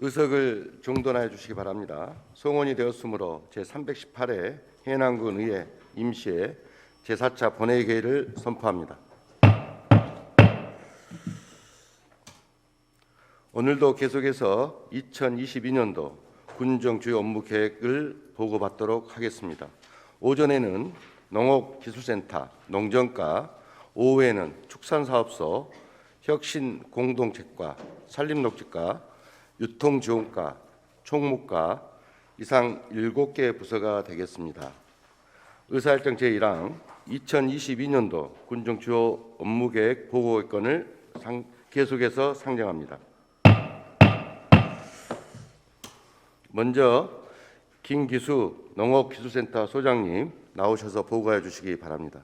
의석을 정돈하여 주시기 바랍니다. 송원이 되었으므로 제318회 해남군 의회 임시회 제4차 본회의를 선포합니다. 오늘도 계속해서 2022년도 군정 주요 업무 계획을 보고받도록 하겠습니다. 오전에는 농업기술센터, 농정과, 오후에는 축산사업소, 혁신공동체과, 산림녹지과, 유통지원과, 총무과 이상 7개 부서가 되겠습니다. 의사일정 제1항 2022년도 군정 주요 업무계획 보고건을 계속해서 상정합니다. 먼저 김기수 농업기술센터 소장님 나오셔서 보고해 주시기 바랍니다.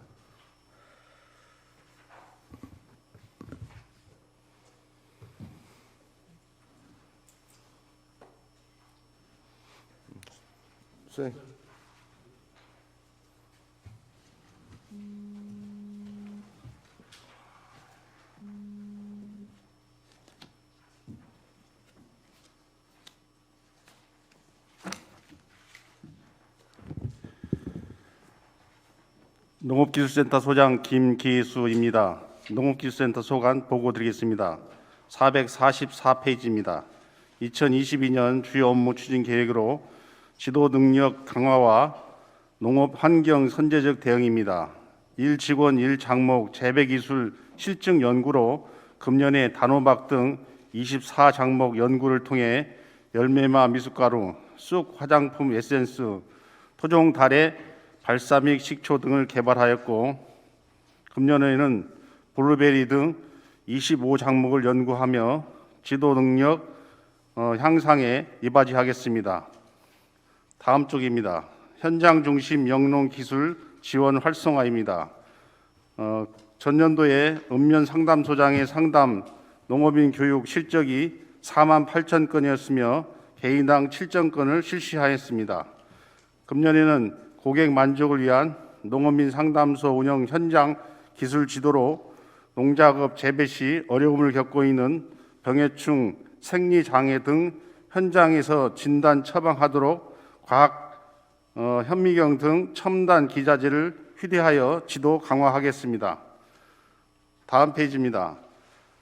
농업기술센터 소장 김기수입니다. 농업기술센터 소관 보고 드리겠습니다. 444페이지입니다. 2022년 주요 업무 추진 계획으로 지도 능력 강화와 농업 환경 선제적 대응입니다. 1직원 1장목 재배기술 실증 연구로 금년에 단호박 등 24장목 연구를 통해 열매마 미숫가루, 쑥 화장품 에센스, 토종 달의 발사믹 식초 등을 개발하였고 금년에는 블루베리 등 25장목을 연구하며 지도 능력 향상에 이바지하겠습니다. 다음 쪽입니다. 현장 중심 영농 기술 지원 활성화입니다. 전년도에 읍면 상담소장의 상담 농업인 교육 실적이 4만 8천 건이었으며 개인당 7천 건을 실시하였습니다. 금년에는 고객 만족을 위한 농업인 상담소 운영 현장 기술 지도로 농작업 재배 시 어려움을 겪고 있는 병해충, 생리장애 등 현장에서 진단 처방하도록 과학 현미경 등 첨단 기자재를 휴대하여 지도 강화하겠습니다. 다음 페이지입니다.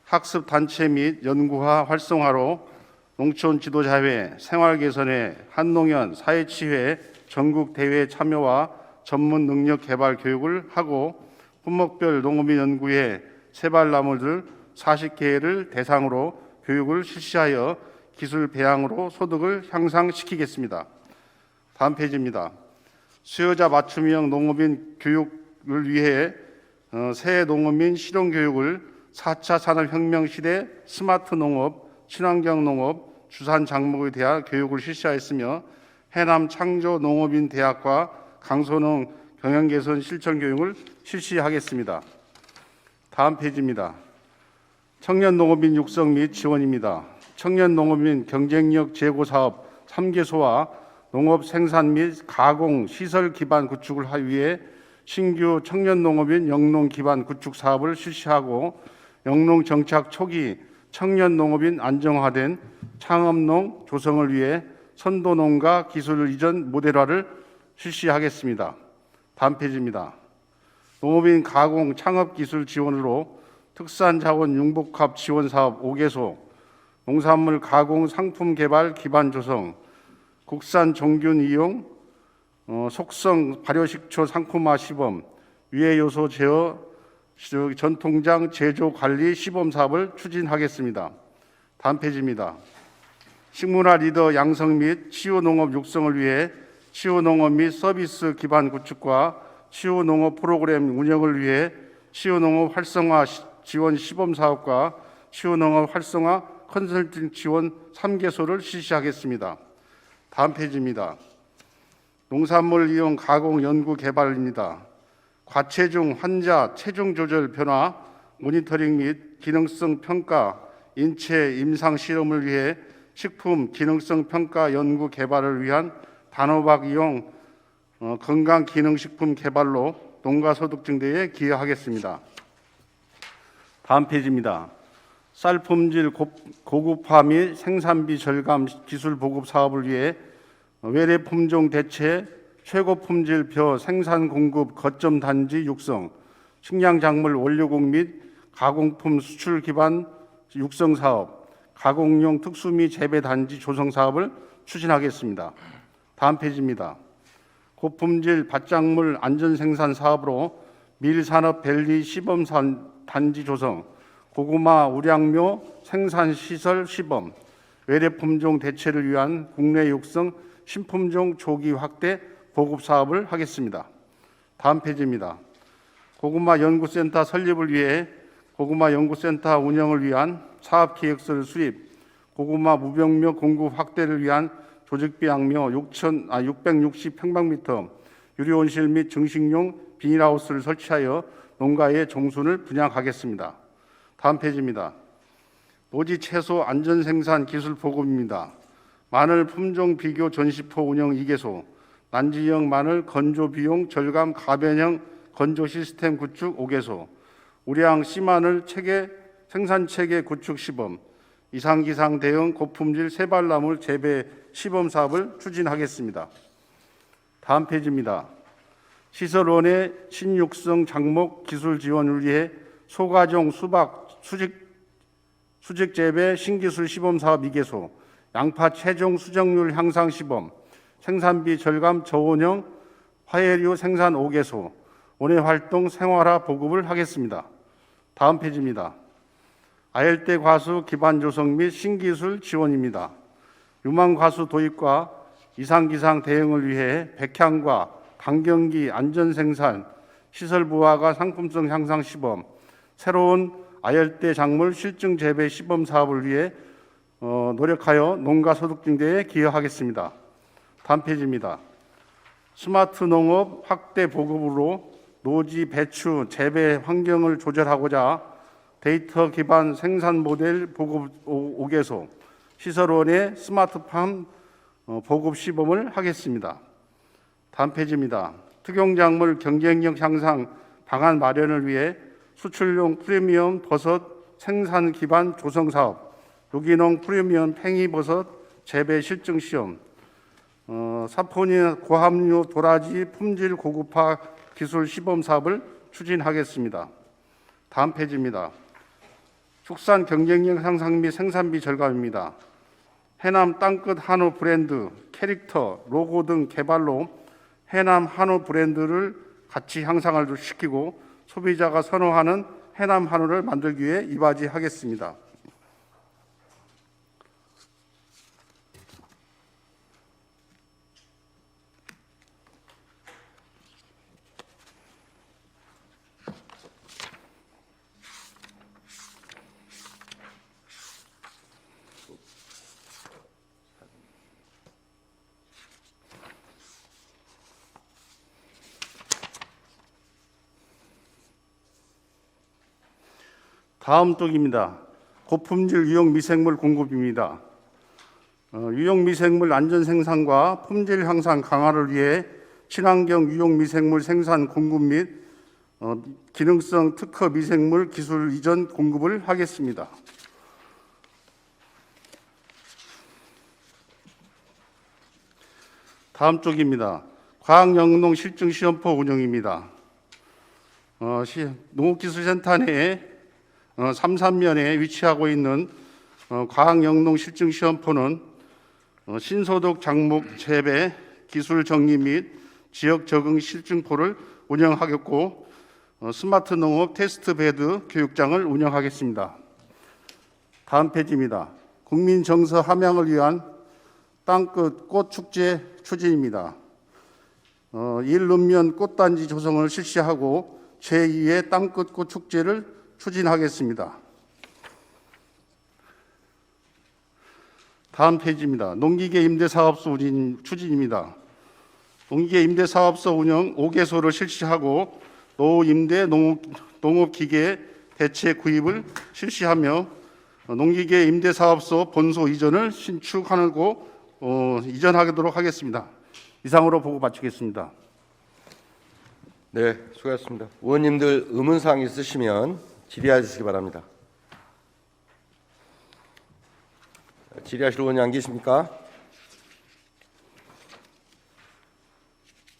학습 단체 및 연구화 활성화로 농촌 지도자회, 생활개선회, 한농연, 사회치회 전국 대회 참여와 전문 능력 개발 교육을 하고 품목별 농업인 연구회 세발나무들 40개를 대상으로 교육을 실시하여 기술 배양으로 소득을 향상시키겠습니다. 다음 페이지입니다. 수요자 맞춤형 농업인 교육을 위해 새 농업인 실용교육을 4차 산업혁명 시대 스마트 농업, 친환경 농업, 주산 작물에 대한 교육을 실시하였으며 해남 창조 농업인 대학과 강소농 경영개선 실천 교육을 실시하겠습니다. 다음 페이지입니다. 청년 농업인 육성 및 지원입니다. 청년 농업인 경쟁력 제고 사업 3개소와 농업 생산 및 가공 시설 기반 구축을 하기 위해 신규 청년 농업인 영농 기반 구축 사업을 실시하고 영농 정착 초기 청년 농업인 안정화된 창업농 조성을 위해 선도농가 기술 이전 모델화를 실시하겠습니다. 다음 페이지입니다. 농업인 가공 창업 기술 지원으로 특산자원 융복합 지원 사업 5개소, 농산물 가공 상품 개발 기반 조성, 국산 종균 이용, 속성 발효식초 상품화 시범, 유해 요소 제어 전통장 제조 관리 시범 사업을 추진하겠습니다. 다음 페이지입니다. 식문화 리더 양성 및 치유 농업 육성을 위해 치유 농업 및 서비스 기반 구축과 치유 농업 프로그램 운영을 위해 치유 농업 활성화 지원 시범 사업과 치유 농업 활성화 컨설팅 지원 3개소를 실시하겠습니다. 다음 페이지입니다. 농산물 이용 가공 연구 개발입니다. 과체중 환자 체중 조절 변화 모니터링 및 기능성 평가 인체 임상 실험을 위해 식품 기능성 평가 연구 개발을 위한 단호박 이용 건강 기능 식품 개발로 농가 소득 증대에 기여하겠습니다. 다음 페이지입니다. 쌀 품질 고급화 및 생산비 절감 기술 보급 사업을 위해 외래 품종 대체, 최고 품질 벼 생산 공급 거점 단지 육성, 식량 작물 원료국 및 가공품 수출 기반 육성 사업, 가공용 특수미 재배 단지 조성 사업을 추진하겠습니다. 다음 페이지입니다. 고품질 밭작물 안전 생산 사업으로 밀산업 밸리 시범산 단지 조성, 고구마 우량묘 생산 시설 시범, 외래 품종 대체를 위한 국내 육성 신품종 조기 확대 보급 사업을 하겠습니다. 다음 페이지입니다. 고구마 연구센터 설립을 위해 고구마 연구센터 운영을 위한 사업 계획서를 수립, 고구마 무병묘 공급 확대를 위한 조직비양묘 660평방미터 유리온실 및 증식용 비닐하우스를 설치하여 농가의 종순을 분양하겠습니다. 다음 페이지입니다. 노지 채소 안전생산 기술 보급입니다. 마늘 품종 비교 전시포 운영 2개소, 난지형 마늘 건조 비용 절감 가변형 건조 시스템 구축 5개소, 우량 씨마늘 체계 생산 체계 구축 시범, 이상기상 대응 고품질 세발나물 재배 시범 사업을 추진하겠습니다. 다음 페이지입니다. 시설원의 신육성 작목 기술 지원을 위해 소가종 수박 수직 재배 신기술 시범 사업 2개소, 양파 최종 수정률 향상 시범, 생산비 절감 저온형 화해류 생산 5개소, 원예 활동 생활화 보급을 하겠습니다. 다음 페이지입니다. 아열대 과수 기반 조성 및 신기술 지원입니다. 유망 과수 도입과 이상기상 대응을 위해 백향과 강경기 안전생산 시설 부하가 상품성 향상 시범, 새로운 아열대 작물 실증 재배 시범 사업을 위해 노력하여 농가 소득 증대에 기여하겠습니다. 다음 페이지입니다. 스마트 농업 확대 보급으로 노지 배추 재배 환경을 조절하고자 데이터 기반 생산 모델 보급 5개소, 시설원의 스마트팜 보급 시범을 하겠습니다. 다음 페이지입니다. 특용작물 경쟁력 향상 방안 마련을 위해 수출용 프리미엄 버섯 생산 기반 조성 사업, 유기농 프리미엄 팽이버섯 재배 실증 시험, 사포닌 고함유 도라지 품질 고급화 기술 시범 사업을 추진하겠습니다. 다음 페이지입니다. 축산 경쟁력 향상 및 생산비 절감입니다. 해남 땅끝 한우 브랜드, 캐릭터, 로고 등 개발로 해남 한우 브랜드를 같이 향상을 시키고 소비자가 선호하는 해남 한우를 만들기 위해 이바지하겠습니다. 다음 쪽입니다. 고품질 유용 미생물 공급입니다. 유용 미생물 안전 생산과 품질 향상 강화를 위해 친환경 유용 미생물 생산 공급 및 기능성 특허 미생물 기술 이전 공급을 하겠습니다. 다음 쪽입니다. 과학영농 실증 시험포 운영입니다. 농업기술센터 내에 삼산면에 위치하고 있는 과학영농 실증 시험포는 신소득 작목 재배 기술 정리 및 지역 적응 실증포를 운영하겠고 스마트 농업 테스트 베드 교육장을 운영하겠습니다. 다음 페이지입니다. 국민 정서 함양을 위한 땅끝 꽃축제 추진입니다. 일읍면 꽃단지 조성을 실시하고 제2의 땅끝 꽃축제를 추진하겠습니다. 다음 페이지입니다. 농기계 임대사업소 추진입니다. 농기계 임대사업소 운영 5개소를 실시하고 노임대 농업기계 대체 구입을 실시하며 농기계 임대사업소 본소 이전을 신축하고 이전하도록 하겠습니다. 이상으로 보고 마치겠습니다. 네, 수고하셨습니다. 의원님들 의문사항 있으시면 질의해 주시기 바랍니다. 질의하실 의원이 안 계십니까?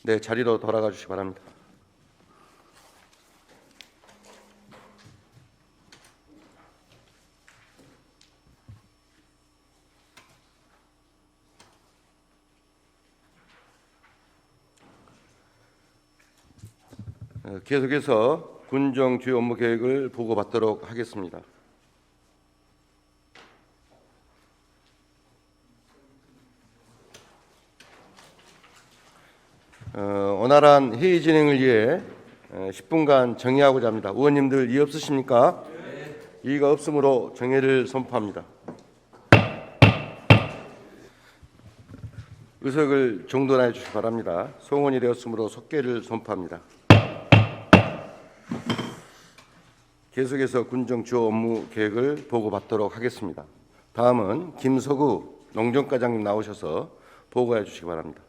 네, 자리로 돌아가 주시기 바랍니다. 계속해서 군정 주요 업무 계획을 보고받도록 하겠습니다. 원활한 회의 진행을 위해 10분간 정의하고자 합니다. 의원님들 이의 없으십니까? 네. 이의가 없으므로 정의를 선포합니다. 의석을 정돈해 주시기 바랍니다. 송원이 되었으므로 속개를 선포합니다. 계속해서 군정 주요 업무 계획을 보고받도록 하겠습니다. 다음은 김석우 농정과장님 나오셔서 보고해 주시기 바랍니다.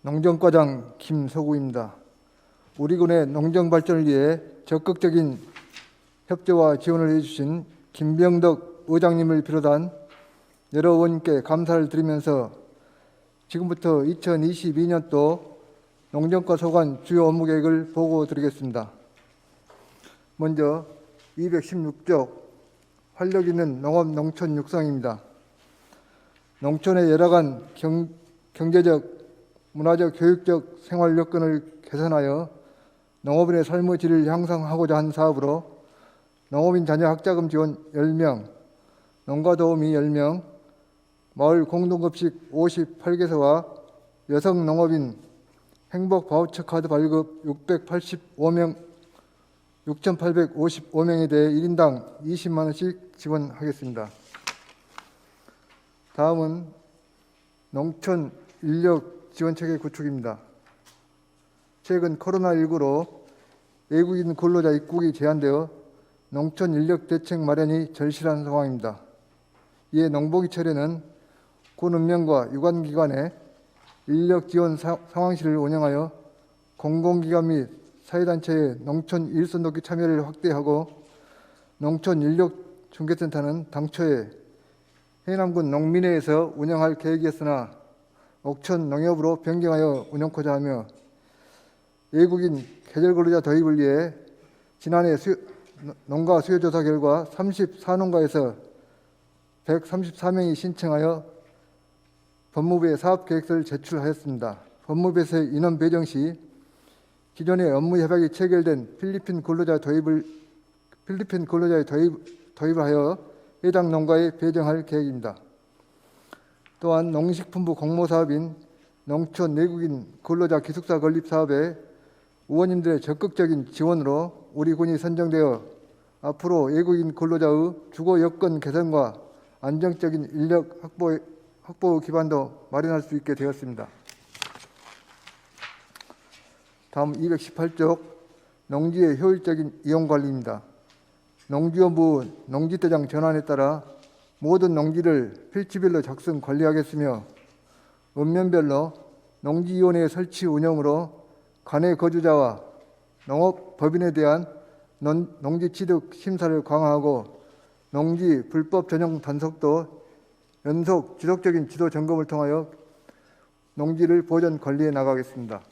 농정과장 김석우입니다. 우리 군의 농정 발전을 위해 적극적인 협조와 지원을 해주신 김병덕 의장님을 비롯한 여러 의원님께 감사를 드리면서 지금부터 2022년도 농정과 소관 주요 업무 계획을 보고 드리겠습니다. 먼저 216쪽 활력 있는 농업 농촌 육성입니다. 농촌의 열악한 경제적, 문화적, 교육적 생활 여건을 개선하여 농업인의 삶의 질을 향상하고자 한 사업으로 농업인 자녀 학자금 지원 10명, 농가도우미 10명, 마을 공동급식 58개소와 여성 농업인 행복 바우처 카드 발급 685명, 6,855명에 대해 1인당 20만 원씩 지원하겠습니다. 다음은 농촌 인력 지원체계 구축입니다. 최근 코로나19로 외국인 근로자 입국이 제한되어 농촌 인력 대책 마련이 절실한 상황입니다. 이에 농보기처에는 군 운명과 유관기관에 인력 지원 상황실을 운영하여 공공기관 및 사회단체의 농촌 일손 돕기 참여를 확대하고 농촌 인력 중개센터는 당초에 해남군 농민회에서 운영할 계획이었으나 옥천 농협으로 변경하여 운영하고자 하며 외국인 계절 근로자 도입을 위해 지난해 농가 수요조사 결과 34농가에서 134명이 신청하여 법무부에 사업계획서를 제출하였습니다. 법무부에서의 인원 배정 시 기존의 업무 협약이 체결된 필리핀 근로자의 도입을 하여 해당 농가에 배정할 계획입니다. 또한 농식품부 공모사업인 농촌 내국인 근로자 기숙사 건립 사업에 의원님들의 적극적인 지원으로 우리 군이 선정되어 앞으로 외국인 근로자의 주거 여건 개선과 안정적인 인력 확보 기반도 마련할 수 있게 되었습니다. 다음 218쪽 농지의 효율적인 이용관리입니다. 농지원부 농지대장 전환에 따라 모든 농지를 필지별로 작성 관리하겠으며 읍면별로 농지위원회 설치 운영으로 관내 거주자와 농업법인에 대한 농지 취득 심사를 강화하고 농지 불법 전용 단속도 연속 지속적인 지도 점검을 통하여 농지를 보전 관리해 나가겠습니다.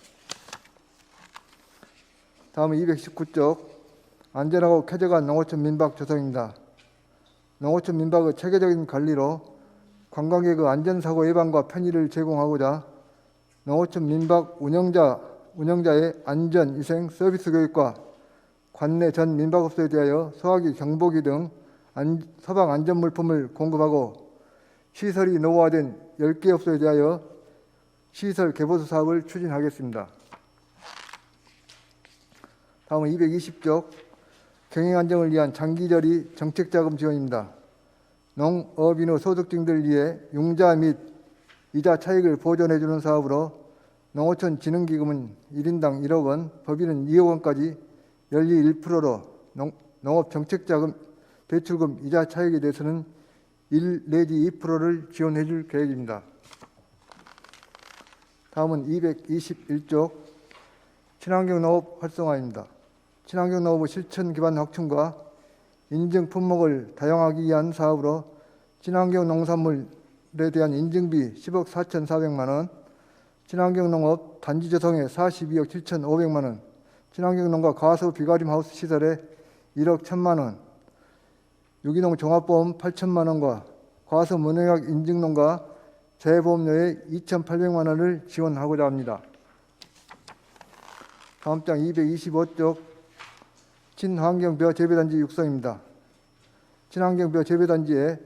다음은 219쪽 안전하고 쾌적한 농어촌 민박 조성입니다. 농어촌 민박의 체계적인 관리로 관광객의 안전사고 예방과 편의를 제공하고자 농어촌 민박 운영자의 안전, 위생, 서비스 교육과 관내 전 민박업소에 대하여 소화기, 경보기 등 서방 안전 물품을 공급하고 시설이 노후화된 10개 업소에 대하여 시설 개보수 사업을 추진하겠습니다. 다음은 220쪽 경영 안정을 위한 장기저리 정책자금 지원입니다. 농업인의 소득 증대를 위해 융자 및 이자 차익을 보전해주는 사업으로 농어촌 진흥기금은 1인당 1억 원, 법인은 2억 원까지 연리 1%로 농업 정책자금 대출금 이자 차익에 대해서는 1 내지 2%를 지원해 줄 계획입니다. 다음은 221쪽 친환경 농업 활성화입니다. 친환경 농업의 실천 기반 확충과 인증 품목을 다양하기 위한 사업으로 친환경 농산물에 대한 인증비 10억 4,400만 원, 친환경 농업 단지 조성에 42억 7,500만 원, 친환경 농가 가수 비가림 하우스 시설에 1억 1,000만 원, 유기농 종합보험 8천만 원과 과수 무농약 인증 농가 재보험료에 2,800만 원을 지원하고자 합니다. 다음 장 225쪽 친환경 벼 재배단지 육성입니다. 친환경 벼 재배단지에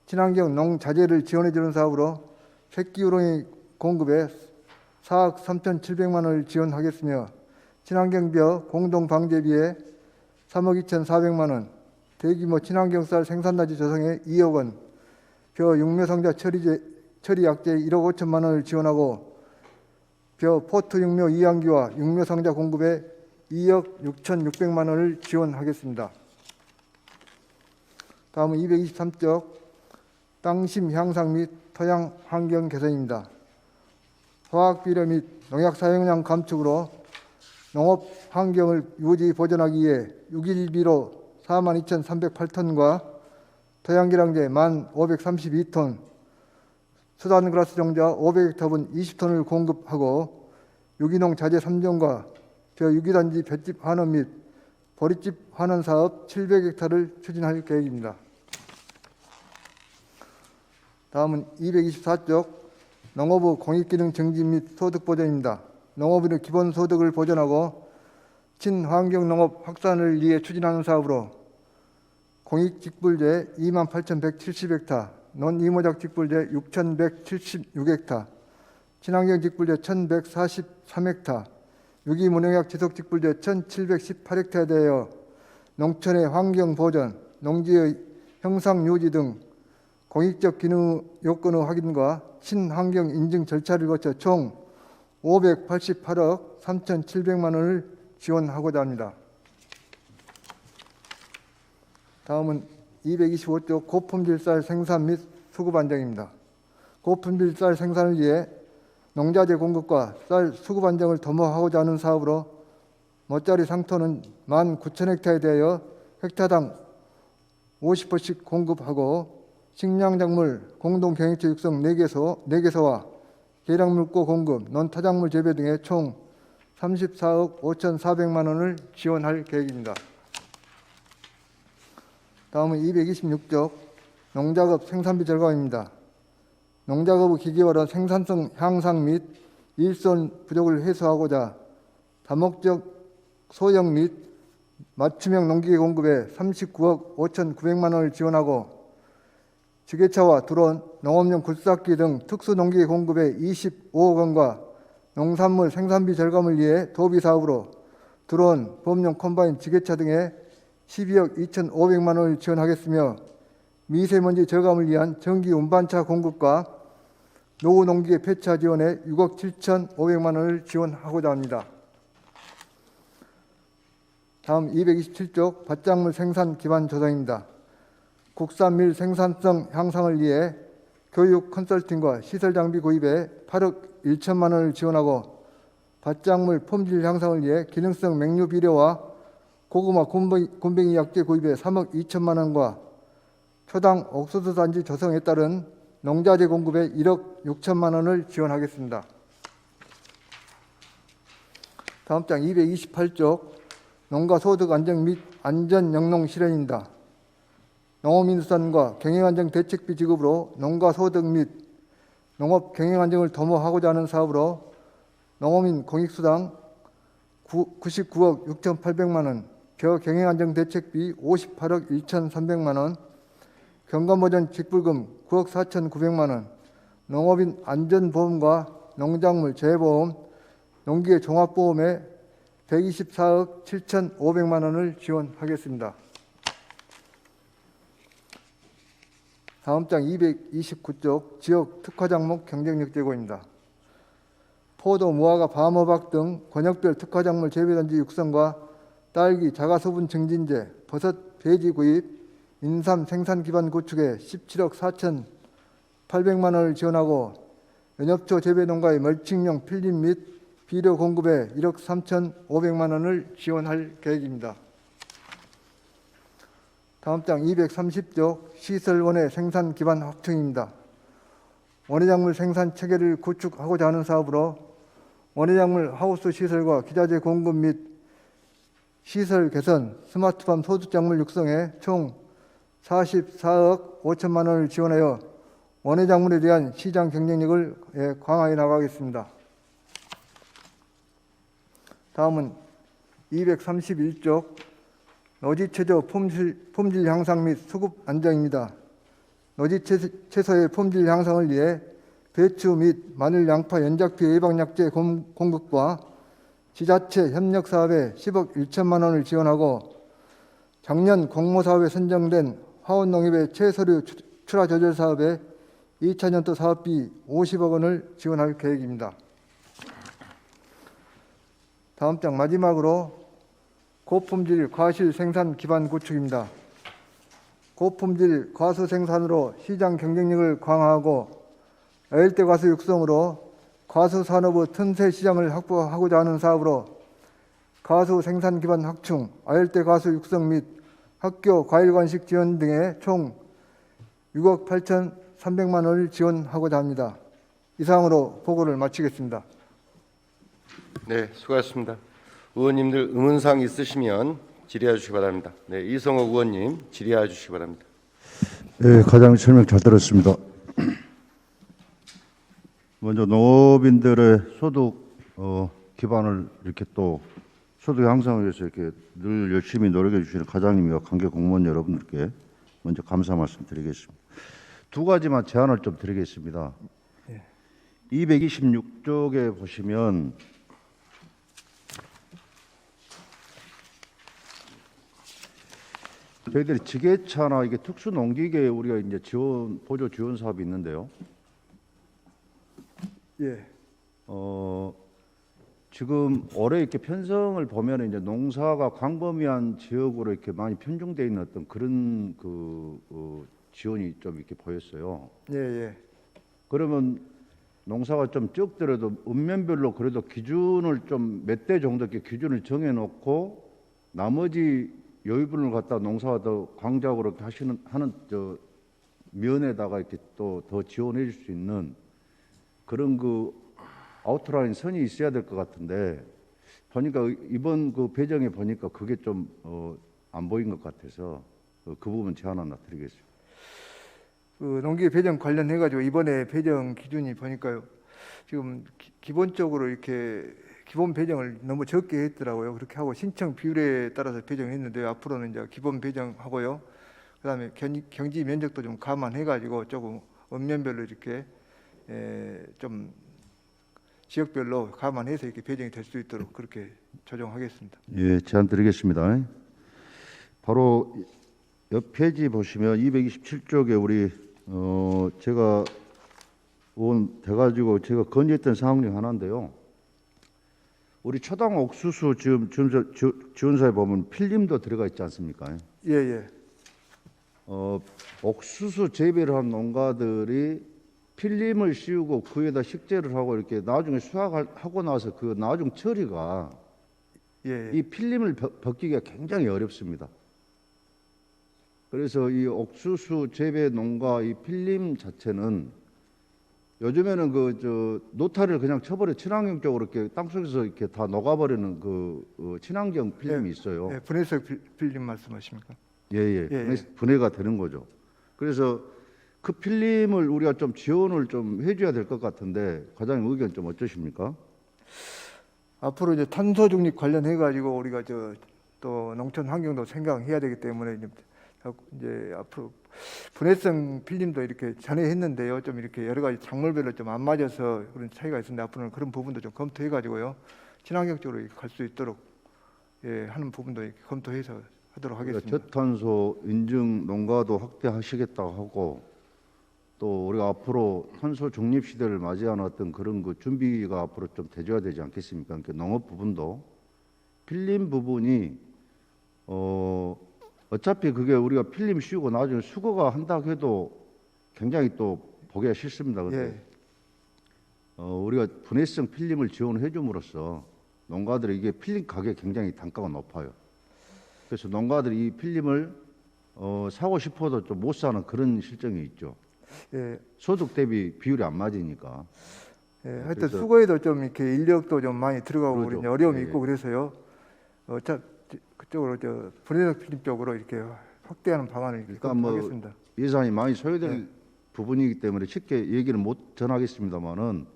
친환경 농자재를 지원해주는 사업으로 새끼 우렁이 공급에 4억 3,700만 원을 지원하겠으며 친환경 벼 공동 방제비에 3억 2,400만 원, 대규모 친환경 쌀 생산단지 조성에 2억 원, 벼 육묘상자 처리 약재 1억 5천만 원을 지원하고 벼 포트 육묘 이항기와 육묘상자 공급에 2억 6,600만 원을 지원하겠습니다. 다음은 223쪽 땅심 향상 및 토양 환경 개선입니다. 화학 비료 및 농약 사용량 감축으로 농업 환경을 유지 보존하기 위해 6.1비료 42,308톤과 토양기량제 1,532톤, 수단그라스 종자 500헥타분 20톤을 공급하고 유기농 자재 3종과 벼 유기단지 볏짚 환원 및 보릿집 환원 사업 700헥타를 추진할 계획입니다. 다음은 224쪽 농업의 공익기능 증진 및 소득 보전입니다. 농업인의 기본소득을 보전하고 친환경 농업 확산을 위해 추진하는 사업으로 공익직불제 28,170헥타, 논이모작 직불제 6,176헥타, 친환경 직불제 1,143헥타, 유기무농약 지속 직불제 1,718헥타에 대하여 농촌의 환경 보전, 농지의 형상 유지 등 공익적 기능 요건의 확인과 친환경 인증 절차를 거쳐 총 588억 3,700만 원을 지원하고자 합니다. 다음은 225쪽 고품질 쌀 생산 및 수급 안정입니다. 고품질 쌀 생산을 위해 농자재 공급과 쌀 수급 안정을 도모하고자 하는 사업으로 모짜리 상토는 19,000헥타에 대하여 헥타당 50호씩 공급하고 식량작물 공동경영체 육성 4개소와 계량물고 공급, 논타작물 재배 등에 총 34억 5,400만 원을 지원할 계획입니다. 다음은 226쪽 농작업 생산비 절감입니다. 농작업의 기계화로 생산성 향상 및 일손 부족을 해소하고자 다목적 소형 및 맞춤형 농기계 공급에 39억 5,900만 원을 지원하고 지게차와 드론, 농업용 굴삭기 등 특수 농기계 공급에 25억 원과 농산물 생산비 절감을 위해 도비 사업으로 드론, 보험용 컴바인, 지게차 등에 12억 2,500만 원을 지원하겠으며 미세먼지 저감을 위한 전기 운반차 공급과 노후 농기계 폐차 지원에 6억 7,500만 원을 지원하고자 합니다. 다음 227쪽 밭작물 생산 기반 조성입니다. 국산밀 생산성 향상을 위해 교육 컨설팅과 시설 장비 구입에 8억 1천만 원을 지원하고 밭작물 품질 향상을 위해 기능성 맹류 비료와 고구마 굼벵이 약재 구입에 3억 2천만 원과 초당 옥수수 단지 조성에 따른 농자재 공급에 1억 6천만 원을 지원하겠습니다. 다음 장 228쪽 농가 소득 안정 및 안전 영농 실현입니다. 농업인수단과 경영안정 대책비 지급으로 농가 소득 및 농업 경영안정을 도모하고자 하는 사업으로 농어민 공익수당 99억 6,800만 원, 벼 경영안정 대책비 58억 1,300만 원, 경감보전 직불금 9억 4,900만 원, 농업인 안전보험과 농작물 재보험, 농기계 종합보험에 124억 7,500만 원을 지원하겠습니다. 다음 장 229쪽 지역 특화 작목 경쟁력 제고입니다. 포도, 무화과, 밤호박 등 권역별 특화 작물 재배단지 육성과 딸기, 자가소분 증진제, 버섯, 배지 구입, 인삼 생산 기반 구축에 17억 4,800만 원을 지원하고 연협초 재배농가의 멀칭용 필름 및 비료 공급에 1억 3,500만 원을 지원할 계획입니다. 다음 장 230쪽 시설 원예 생산 기반 확충입니다. 원예작물 생산 체계를 구축하고자 하는 사업으로 원예작물 하우스 시설과 기자재 공급 및 시설 개선, 스마트팜 소득작물 육성에 총 44억 5천만 원을 지원하여 원예작물에 대한 시장 경쟁력을 강화해 나가겠습니다. 다음은 231쪽 노지체조 품질 향상 및 수급 안정입니다. 노지채소의 품질 향상을 위해 배추 및 마늘, 양파, 연작피 예방약제 공급과 지자체 협력 사업에 10억 1천만 원을 지원하고 작년 공모사업에 선정된 화원농협의 채소류 출하 조절 사업에 2차년도 사업비 50억 원을 지원할 계획입니다. 다음 장 마지막으로 고품질 과실 생산 기반 구축입니다. 고품질 과수 생산으로 시장 경쟁력을 강화하고 아열대 과수 육성으로 과수 산업의 틈새 시장을 확보하고자 하는 사업으로 과수 생산 기반 확충, 아열대 과수 육성 및 학교 과일 간식 지원 등에 총 6억 8,300만 원을 지원하고자 합니다. 이상으로 보고를 마치겠습니다. 네, 수고하셨습니다. 의원님들 의문사항 있으시면 질의해 주시기 바랍니다. 네, 이성호 의원님 질의해 주시기 바랍니다. 네, 과장님 설명 잘 들었습니다. 먼저 농업인들의 소득 기반을 이렇게 또 소득 향상을 위해서 이렇게 늘 열심히 노력해 주시는 과장님과 관계 공무원 여러분들께 먼저 감사 말씀드리겠습니다. 두 가지만 제안을 좀 드리겠습니다. 226쪽에 보시면 저희들이 지게차나 이게 특수 농기계에 우리가 이제 보조 지원 사업이 있는데요. 예. 지금 올해 이렇게 편성을 보면 이제 농사가 광범위한 지역으로 이렇게 많이 편중되어 있는 어떤 그런 지원이 좀 이렇게 보였어요. 예, 예. 그러면 농사가 좀 적더라도 읍면별로 그래도 기준을 좀 몇 대 정도 이렇게 기준을 정해놓고 나머지 여유분을 갖다 농사가 더 광작으로 이렇게 하는 면에다가 이렇게 또 더 지원해 줄 수 있는 그런 아웃라인 선이 있어야 될 것 같은데 보니까 이번 배정에 보니까 그게 좀 안 보인 것 같아서 그 부분 제안 하나 드리겠습니다. 농기계 배정 관련해 가지고 이번에 배정 기준이 보니까요. 지금 기본적으로 이렇게 기본 배정을 너무 적게 했더라고요. 그렇게 하고 신청 비율에 따라서 배정했는데 앞으로는 이제 기본 배정하고요. 그다음에 경지 면적도 좀 감안해 가지고 조금 읍면별로 이렇게 좀 지역별로 감안해서 이렇게 배정이 될 수 있도록 그렇게 조정하겠습니다. 예, 제안 드리겠습니다. 바로 옆 페이지 보시면 227쪽에 우리 제가 온 돼가지고 제가 건의했던 사항 중 하나인데요. 우리 초당 옥수수 지금 지원사에 보면 필름도 들어가 있지 않습니까? 예, 예. 옥수수 재배를 한 농가들이 필름을 씌우고 그 위에다 식재를 하고 이렇게 나중에 수확하고 나서 그 나중 처리가 예, 예. 이 필름을 벗기기가 굉장히 어렵습니다. 그래서 이 옥수수 재배 농가 이 필름 자체는 요즘에는 노타리를 그냥 쳐버려 친환경 쪽으로 이렇게 땅속에서 이렇게 다 녹아버리는 친환경 필름이 있어요. 예, 분해성 필름 말씀하십니까? 예. 예. 분해가 되는 거죠. 그래서 그 필름을 우리가 좀 지원을 좀 해줘야 될 것 같은데 과장님 의견 좀 어떠십니까? 앞으로 이제 탄소 중립 관련해 가지고 우리가 또 농촌 환경도 생각해야 되기 때문에 이제 앞으로 분해성 필름도 이렇게 전에 했는데요. 좀 이렇게 여러 가지 작물별로 좀 안 맞아서 그런 차이가 있었는데 앞으로는 그런 부분도 좀 검토해 가지고요. 친환경적으로 갈 수 있도록 하는 부분도 이렇게 검토해서 하도록 하겠습니다. 저탄소 인증 농가도 확대하시겠다고 하고 또 우리가 앞으로 탄소 중립 시대를 맞이하는 어떤 그런 그 준비가 앞으로 좀 돼줘야 되지 않겠습니까? 그러니까 농업 부분도 필름 부분이 어차피 그게 우리가 필름 씌우고 나중에 수거가 한다고 해도 굉장히 또 보기가 싫습니다. 근데 우리가 분해성 필름을 지원해 줌으로써 농가들이 이게 필름 가격 굉장히 단가가 높아요. 그래서 농가들이 이 필름을 사고 싶어도 좀 못 사는 그런 실정이 있죠. 예, 소득 대비 비율이 안 맞으니까. 하여튼 그래서- 수거에도 좀 이렇게 인력도 좀 많이 들어가고 그러죠. 그런 어려움이 예, 있고 그래서요. 그쪽으로 분해성 필름 쪽으로 이렇게 확대하는 방안을 이렇게 그러니까 뭐 검토하겠습니다. 예산이 많이 소요될 부분이기 때문에 쉽게 얘기를 못 전하겠습니다만은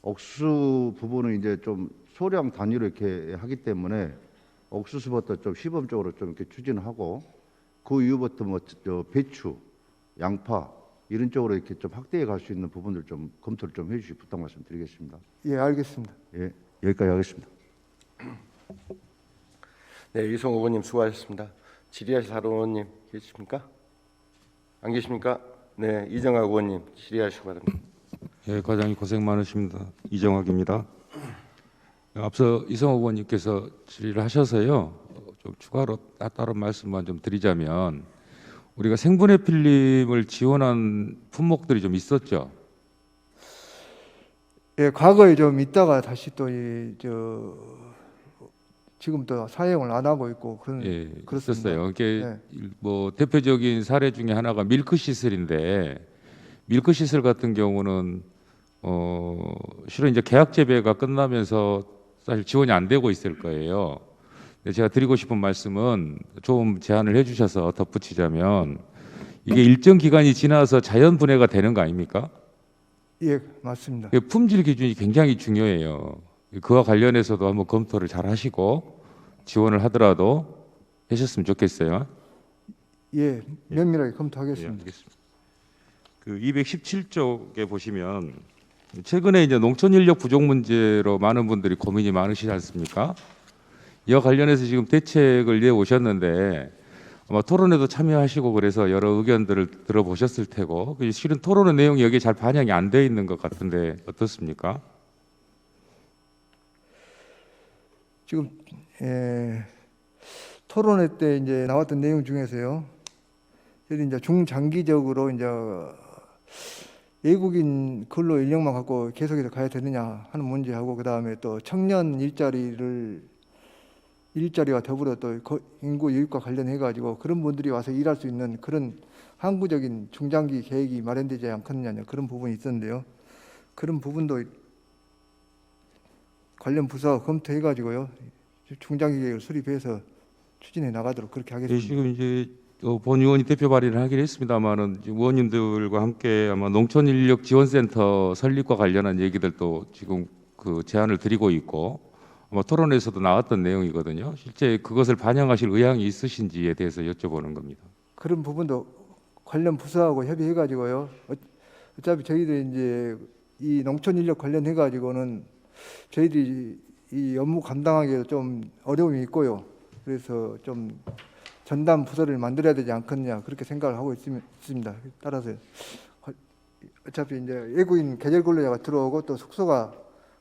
옥수수 부분은 이제 좀 소량 단위로 이렇게 하기 때문에 옥수수부터 좀 시범적으로 좀 이렇게 추진하고 그 이후부터 뭐 배추, 양파 이런 쪽으로 이렇게 좀 확대해 갈 수 있는 부분들 좀 검토를 좀 해주시 부탁 말씀드리겠습니다. 예, 알겠습니다. 예, 여기까지 하겠습니다. 네, 이송 의원님 수고하셨습니다. 질의하실 사로 의원님 계십니까? 안 계십니까? 네, 이정학 의원님 질의하시기 바랍니다. 예, 과장님 고생 많으십니다. 이정학입니다. 앞서 이성호 의원님께서 질의를 하셔서요. 좀 추가로 따로 말씀만 좀 드리자면 우리가 생분해 필름을 지원한 품목들이 좀 있었죠. 예, 과거에 좀 있다가 다시 또 지금 또 사용을 안 하고 있고 그런 예, 그렇습니다. 있었어요. 이게 네. 뭐 대표적인 사례 중에 하나가 밀크 시슬인데 밀크 시슬 같은 경우는 실은 이제 계약 재배가 끝나면서 사실 지원이 안 되고 있을 거예요. 근데 제가 드리고 싶은 말씀은 좀 제안을 해주셔서 덧붙이자면 이게 일정 기간이 지나서 자연 분해가 되는 거 아닙니까? 예, 맞습니다. 그 품질 기준이 굉장히 중요해요. 그와 관련해서도 한번 검토를 잘 하시고 지원을 하더라도 하셨으면 좋겠어요. 예, 면밀하게 예, 검토하겠습니다. 알겠습니다. 그 217쪽에 보시면 최근에 이제 농촌 인력 부족 문제로 많은 분들이 고민이 많으시지 않습니까? 이와 관련해서 지금 대책을 내 오셨는데 아마 토론에도 참여하시고 그래서 여러 의견들을 들어보셨을 테고 실은 토론의 내용이 여기에 잘 반영이 안 돼 있는 것 같은데 어떻습니까? 지금 토론회 때 이제 나왔던 내용 중에서요. 저희 이제 중장기적으로 이제 외국인 근로 인력만 갖고 계속해서 가야 되느냐 하는 문제하고 그다음에 또 청년 일자리와 더불어 또 인구 유입과 관련해 가지고 그런 분들이 와서 일할 수 있는 그런 항구적인 중장기 계획이 마련되지 않겠느냐 그런 부분이 있었는데요. 그런 부분도 관련 부서와 검토해 가지고요. 중장기 계획을 수립해서 추진해 나가도록 그렇게 예, 하겠습니다. 지금 이제 본 의원이 대표 발의를 하긴 했습니다만은 의원님들과 함께 아마 농촌 인력 지원센터 설립과 관련한 얘기들도 지금 그 제안을 드리고 있고 아마 토론에서도 나왔던 내용이거든요. 실제 그것을 반영하실 의향이 있으신지에 대해서 여쭤보는 겁니다. 그런 부분도 관련 부서하고 협의해 가지고요. 어차피 저희들이 이제 이 농촌 인력 관련해 가지고는 저희들이 이 업무 감당하기에 좀 어려움이 있고요. 그래서 좀 전담 부서를 만들어야 되지 않겠느냐 그렇게 생각을 하고 있습니다. 따라서 어차피 이제 외국인 계절 근로자가 들어오고 또 숙소가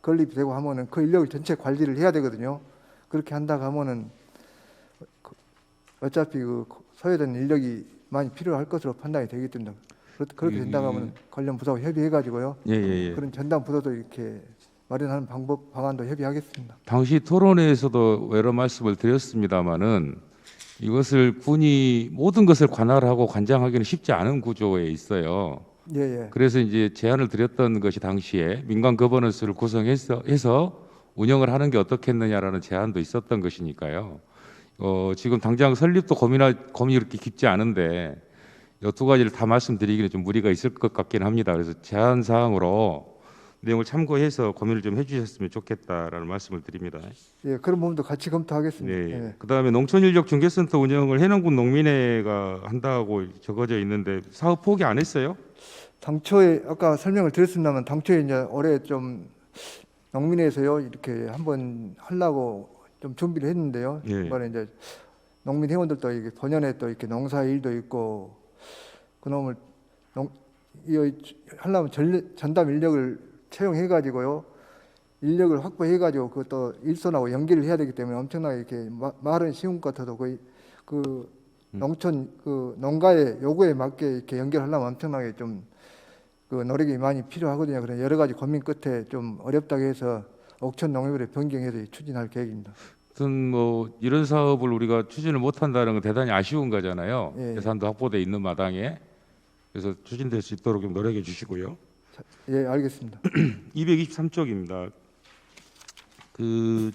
건립되고 하면은 그 인력을 전체 관리를 해야 되거든요. 그렇게 한다고 하면은 어차피 그 소요된 인력이 많이 필요할 것으로 판단이 되기 때문에 그렇게 된다고 하면 관련 부서와 협의해 가지고요. 예. 그런 전담 부서도 이렇게 마련하는 방안도 협의하겠습니다. 당시 토론회에서도 여러 말씀을 드렸습니다마는 이것을 군이 모든 것을 관할하고 관장하기는 쉽지 않은 구조에 있어요. 예. 그래서 이제 제안을 드렸던 것이 당시에 민간 거버넌스를 구성해서 운영을 하는 게 어떻겠느냐라는 제안도 있었던 것이니까요. 지금 당장 설립도 고민이 이렇게 깊지 않은데 이 두 가지를 다 말씀드리기는 좀 무리가 있을 것 같긴 합니다. 그래서 제안 사항으로 내용을 참고해서 고민을 좀 해주셨으면 좋겠다라는 말씀을 드립니다. 예, 그런 부분도 같이 검토하겠습니다. 네. 예. 그다음에 농촌인력 중개센터 운영을 해남군 농민회가 한다고 적어져 있는데 사업 포기 안 했어요? 당초에 아까 설명을 드렸습니다만 당초에 이제 올해 좀 농민회에서요 이렇게 한번 하려고 좀 준비를 했는데요. 예. 이번에 이제 농민 회원들도 이게 본연에 또 이렇게 농사 일도 있고 그놈을 하려면 전담 인력을 채용해 가지고요 인력을 확보해 가지고 그것도 일손하고 연계를 해야 되기 때문에 엄청나게 이렇게 말은 쉬운 것 같아도 거의 그 농촌 그 농가의 요구에 맞게 이렇게 연결하려면 엄청나게 좀 그 노력이 많이 필요하거든요. 그래서 여러 가지 고민 끝에 좀 어렵다고 해서 옥천 농협으로 변경해서 추진할 계획입니다. 하여튼 뭐 이런 사업을 우리가 추진을 못한다는 건 대단히 아쉬운 거잖아요. 예. 예산도 확보돼 있는 마당에. 그래서 추진될 수 있도록 좀 노력해 주시고요. 예, 알겠습니다. 223쪽입니다. 그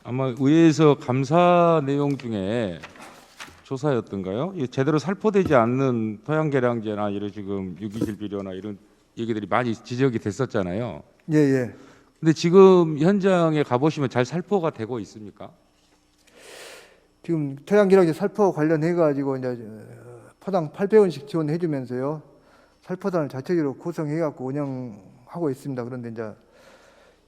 아마 의회에서 감사 내용 중에 조사였던가요? 이 제대로 살포되지 않는 토양 개량제나 이런 지금 유기질 비료나 이런 얘기들이 많이 지적이 됐었잖아요. 예, 예. 근데 지금 현장에 가보시면 잘 살포가 되고 있습니까? 지금 토양기록제 살포 관련해 가지고 이제 포당 800원씩 지원해 주면서요. 살포단을 자체적으로 구성해 갖고 운영하고 있습니다. 그런데 이제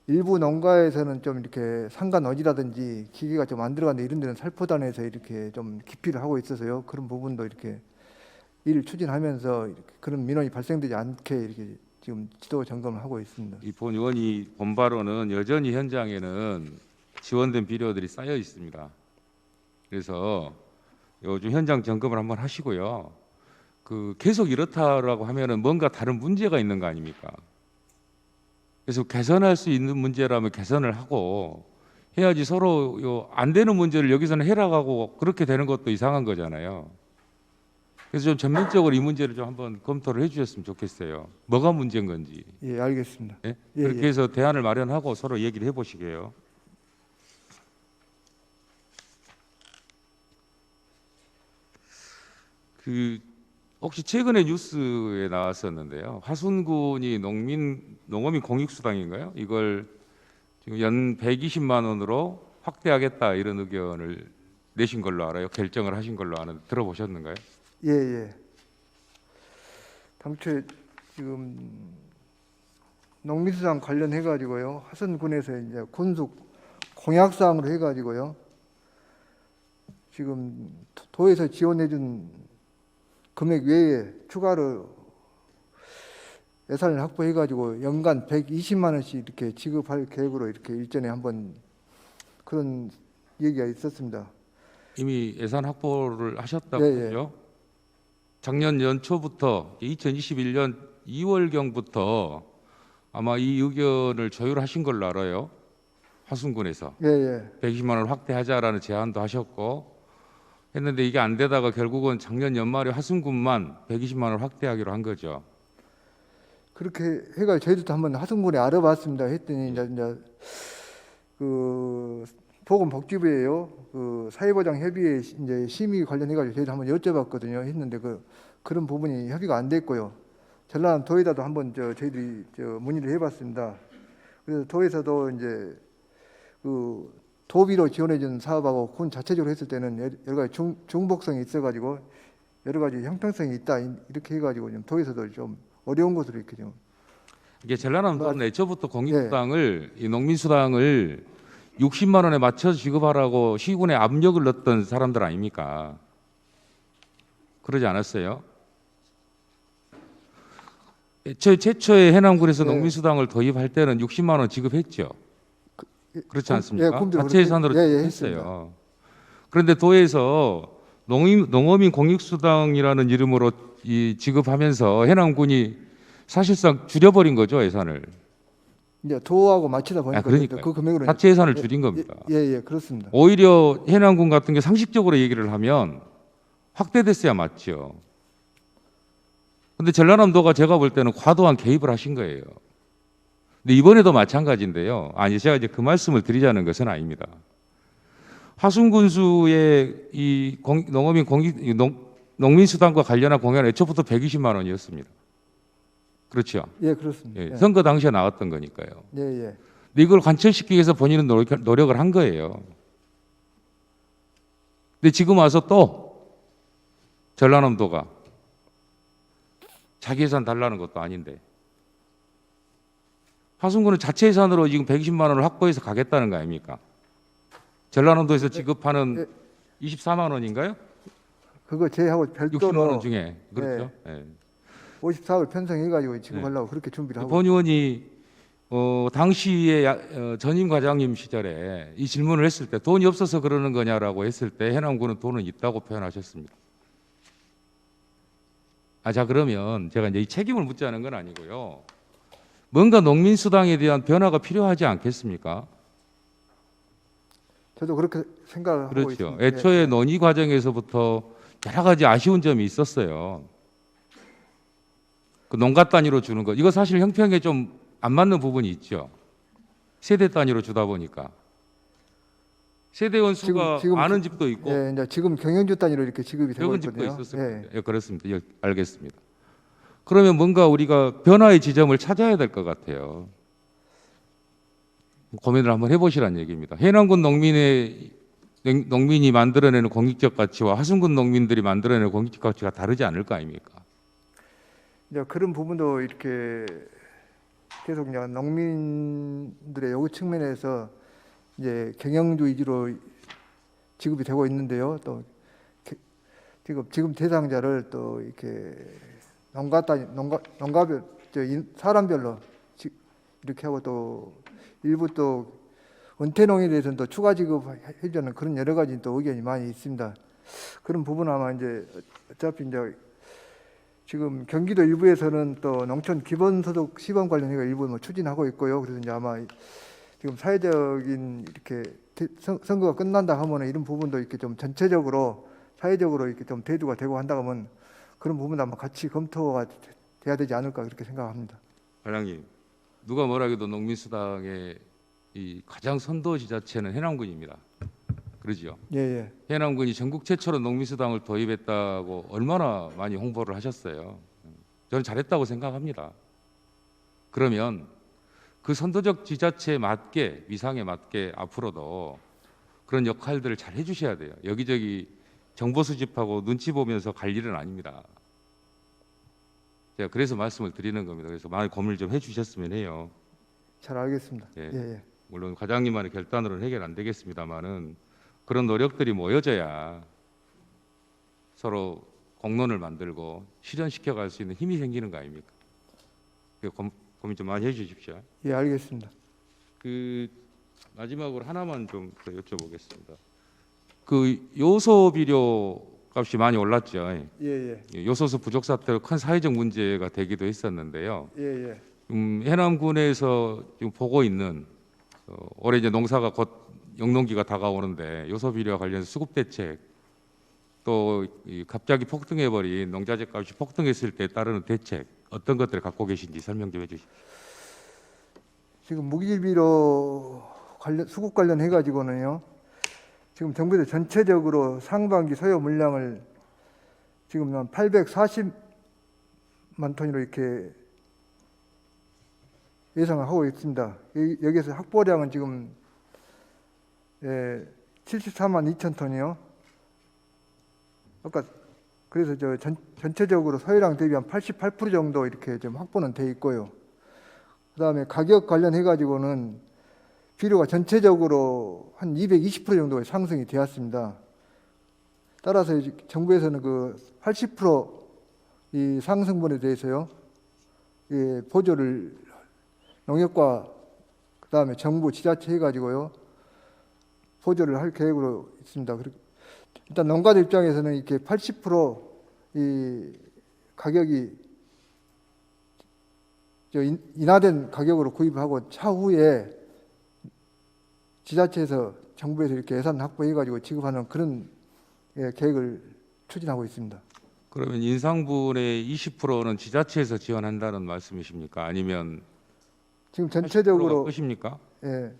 일부 농가에서는 좀 이렇게 상간어지라든지 기계가 좀 안 들어가는데 이런 데는 살포단에서 이렇게 좀 기피를 하고 있어서요. 그런 부분도 이렇게 일을 추진하면서 이렇게 그런 민원이 발생되지 않게 이렇게 지금 지도 점검을 하고 있습니다. 이 본 의원이 본 바로는 여전히 현장에는 지원된 비료들이 쌓여 있습니다. 그래서 요즘 현장 점검을 한번 하시고요. 그 계속 이렇다라고 하면은 뭔가 다른 문제가 있는 거 아닙니까? 그래서 개선할 수 있는 문제라면 개선을 하고 해야지 서로 안 되는 문제를 여기서는 해라고 그렇게 되는 것도 이상한 거잖아요. 그래서 좀 전면적으로 이 문제를 좀 한번 검토를 해주셨으면 좋겠어요. 뭐가 문제인 건지. 예, 알겠습니다. 예? 예, 그렇게 예. 해서 대안을 마련하고 서로 얘기를 해보시게요. 그 혹시 최근에 뉴스에 나왔었는데요. 화순군이 농어민 공익수당인가요? 이걸 지금 연 120만 원으로 확대하겠다 이런 의견을 내신 걸로 알아요. 결정을 하신 걸로 아는데 들어보셨는가요? 예, 예. 당초에 지금 농민수당 관련해 가지고요. 화순군에서 이제 군속 공약 사항으로 해 가지고요. 지금 도에서 지원해 준 금액 외에 추가로 예산을 확보해 가지고 연간 120만 원씩 이렇게 지급할 계획으로 이렇게 일전에 한번 그런 얘기가 있었습니다. 이미 예산 확보를 하셨다고 예, 예. 하죠? 작년 연초부터 2021년 2월경부터 아마 이 의견을 조율하신 걸로 알아요. 화순군에서 예, 예. 120만 원을 확대하자라는 제안도 하셨고 했는데 이게 안 되다가 결국은 작년 연말에 화순군만 120만 원을 확대하기로 한 거죠. 그렇게 해가 저희들도 한번 하순군에 알아봤습니다. 했더니 이제 그 보건복지부에요. 그 사회보장협의회 이제 심의 관련해 가지고 저희도 한번 여쭤봤거든요. 했는데 그런 부분이 협의가 안 됐고요. 전라남 도에다도 한번 저희들이 문의를 해봤습니다. 그래서 도에서도 이제 그 도비로 지원해준 사업하고 군 자체적으로 했을 때는 여러 가지 중복성이 있어가지고 여러 가지 형평성이 있다 이렇게 해가지고 좀 도에서도 좀 어려운 것으로 이렇게 좀 이게 전라남도는 애초부터 공익수당을 이 농민수당을 60만 원에 맞춰 지급하라고 시군에 압력을 넣었던 사람들 아닙니까? 그러지 않았어요? 최초에 해남군에서 네. 농민수당을 도입할 때는 60만 원 지급했죠. 그렇지 않습니까? 예, 꿈도 자체 예산으로 그렇게- 예, 예, 했어요. 했습니다. 그런데 도에서 농어민 공익수당이라는 이름으로 이 지급하면서 해남군이 사실상 줄여버린 거죠 예산을. 이제 도하고 맞추다 보니까 그러니까요. 그 금액으로 자체 예산을 줄인 겁니다. 예, 그렇습니다. 오히려 해남군 같은 게 상식적으로 얘기를 하면 확대됐어야 맞죠. 근데 전라남도가 제가 볼 때는 과도한 개입을 하신 거예요. 근데 이번에도 마찬가지인데요. 아니 제가 이제 그 말씀을 드리자는 것은 아닙니다. 하순군수의 이 농민수당과 관련한 공약은 애초부터 120만 원이었습니다. 그렇죠. 예, 그렇습니다. 예, 예, 선거 당시에 나왔던 거니까요. 예, 예. 근데 이걸 관철시키기 위해서 본인은 노력을 한 거예요. 근데 지금 와서 또 전라남도가 자기 예산 달라는 것도 아닌데 화순군은 자체 예산으로 지금 120만 원을 확보해서 가겠다는 거 아닙니까? 전라남도에서 지급하는 24만 원인가요? 그거 제하고 60만 별도로 원 중에 그렇죠. 예. 54을 편성해가지고 지급하려고 그렇게 준비를 하고. 본 의원이 당시에 전임 과장님 시절에 이 질문을 했을 때 돈이 없어서 그러는 거냐라고 했을 때 해남군은 돈은 있다고 표현하셨습니다. 자 그러면 제가 이제 이 책임을 묻자는 건 아니고요. 뭔가 농민수당에 대한 변화가 필요하지 않겠습니까? 저도 그렇게 생각을 하고 그렇죠. 있습니다. 애초에 예. 논의 과정에서부터 여러 가지 아쉬운 점이 있었어요. 그 농가 단위로 주는 것, 이거 사실 형평에 좀 안 맞는 부분이 있죠. 세대 단위로 주다 보니까 세대원 수가 지금 많은 집도 있고 예, 이제 지금 경영주 단위로 이렇게 지급이 되고 적은 집도 있거든요. 있었습니다. 예. 예, 그렇습니다. 예, 알겠습니다. 그러면 뭔가 우리가 변화의 지점을 찾아야 될 것 같아요. 고민을 한번 해보시란 얘기입니다. 해남군 농민이 만들어내는 공익적 가치와 하순군 농민들이 만들어내는 공익적 가치가 다르지 않을 거 아닙니까? 이제 그런 부분도 이렇게 계속 이제 농민들의 요구 측면에서 이제 경영주 위주로 지급이 되고 있는데요. 또 지금 대상자를 또 이렇게 농가별 사람별로 이렇게 하고 또 일부 또 은퇴농에 대해서는 또 추가 지급해주는 그런 여러 가지 또 의견이 많이 있습니다. 그런 부분은 아마 이제 어차피 이제 지금 경기도 일부에서는 또 농촌 기본소득 시범 관련해서 일부 뭐 추진하고 있고요. 그래서 이제 아마 지금 사회적인 이렇게 선거가 끝난다 하면은 이런 부분도 이렇게 좀 전체적으로 사회적으로 이렇게 좀 대두가 되고 한다 하면 그런 부분도 아마 같이 검토가 돼야 되지 않을까 그렇게 생각합니다. 과장님, 누가 뭐라 해도 농민수당의 이 가장 선도 지자체는 해남군입니다. 그러지요. 예, 예. 해남군이 전국 최초로 농민수당을 도입했다고 얼마나 많이 홍보를 하셨어요. 저는 잘했다고 생각합니다. 그러면 그 선도적 지자체에 맞게 위상에 맞게 앞으로도 그런 역할들을 잘 해주셔야 돼요. 여기저기 정보 수집하고 눈치 보면서 갈 일은 아닙니다. 제가 그래서 말씀을 드리는 겁니다. 그래서 많이 고민을 좀 해주셨으면 해요. 잘 알겠습니다. 예. 예, 예. 물론 과장님만의 결단으로는 해결 안 되겠습니다만은 그런 노력들이 모여져야 서로 공론을 만들고 실현시켜 갈 수 있는 힘이 생기는 거 아닙니까? 고민 좀 많이 해주십시오. 예, 알겠습니다. 그 마지막으로 하나만 좀 더 여쭤보겠습니다. 그 요소 비료 값이 많이 올랐죠. 예, 예. 요소수 부족 사태로 큰 사회적 문제가 되기도 했었는데요. 예, 예. 해남군에서 지금 보고 있는 올해 이제 농사가 곧 영농기가 다가오는데 요소 비료와 관련해서 수급 대책 또 갑자기 폭등해버린 농자재 값이 폭등했을 때 따르는 대책 어떤 것들을 갖고 계신지 설명 좀 해주십시오. 지금 무기질비료 수급 관련해 가지고는요. 지금 정부에서 전체적으로 상반기 소요 물량을 지금 한 840만 톤으로 이렇게 예상을 하고 있습니다. 여기에서 확보량은 지금 74만 2천 톤이요. 아까 그래서 전체적으로 소요량 대비 한 88% 정도 이렇게 좀 확보는 돼 있고요. 그다음에 가격 관련해 가지고는 비료가 전체적으로 한 220% 정도의 상승이 되었습니다. 따라서 정부에서는 그 80%이 상승분에 대해서요, 보조를 농협과 그다음에 정부 지자체 해가지고요 보조를 할 계획으로 있습니다. 일단 농가들 입장에서는 이렇게 80%이 가격이 인하된 가격으로 구입하고 차후에 지자체에서 정부에서 이렇게 예산 확보해가지고 지급하는 그런 계획을 추진하고 있습니다. 그러면 인상분의 20%는 지자체에서 지원한다는 말씀이십니까? 아니면 지금 전체적으로 끝입니까? 예,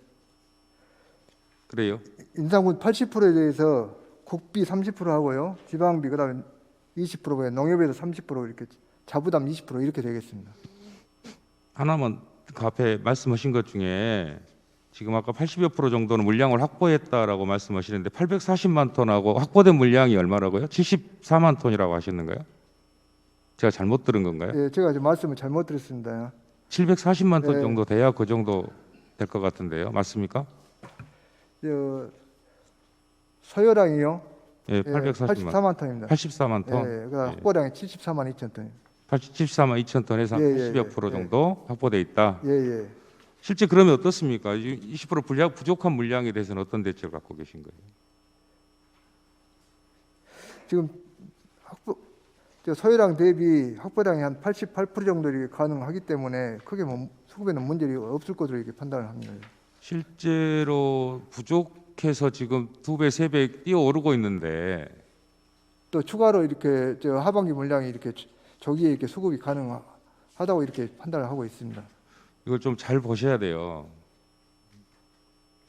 그래요? 인상분 80%에 대해서 국비 30% 하고요, 지방비 그다음에 20%에 농협에서 30% 이렇게 자부담 20% 이렇게 되겠습니다. 하나만 그 앞에 말씀하신 것 중에 지금 아까 80여 프로 정도는 물량을 확보했다라고 말씀하시는데 840만 톤하고 확보된 물량이 얼마라고요? 74만 톤이라고 하셨는가요? 제가 잘못 들은 건가요? 예, 제가 지금 말씀을 잘못 드렸습니다. 740만 톤 예. 정도 돼야 그 정도 될 것 같은데요. 맞습니까? 소요량이요. 예, 840만. 84만 톤입니다. 84만 톤. 예, 그 확보량이 74만 2천 톤. 74만 2천 톤에서 예, 예, 80여 예, 프로 예. 정도 확보돼 있다. 예, 예. 실제 그러면 어떻습니까? 20% 분량 부족한 물량에 대해서는 어떤 대책을 갖고 계신 거예요? 지금 소요량 대비 확보량이 한 88% 정도 이렇게 가능하기 때문에 크게 수급에는 문제가 없을 것으로 이렇게 판단을 합니다. 실제로 부족해서 지금 2배, 3배 뛰어오르고 있는데 또 추가로 이렇게 하반기 물량이 이렇게 조기에 이렇게 수급이 가능하다고 이렇게 판단을 하고 있습니다. 이걸 좀 잘 보셔야 돼요.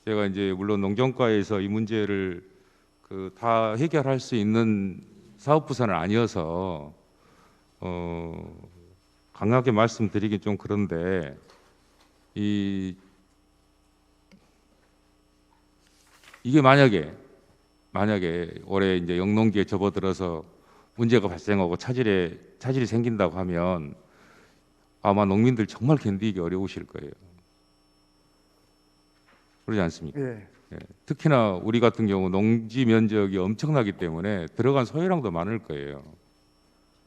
제가 이제 물론 농정과에서 이 문제를 다 해결할 수 있는 사업부서는 아니어서 강하게 말씀드리긴 좀 그런데 이게 만약에 올해 이제 영농기에 접어들어서 문제가 발생하고 차질이 생긴다고 하면 아마 농민들 정말 견디기 어려우실 거예요. 그러지 않습니까? 예, 예, 특히나 우리 같은 경우 농지 면적이 엄청나기 때문에 들어간 소요량도 많을 거예요.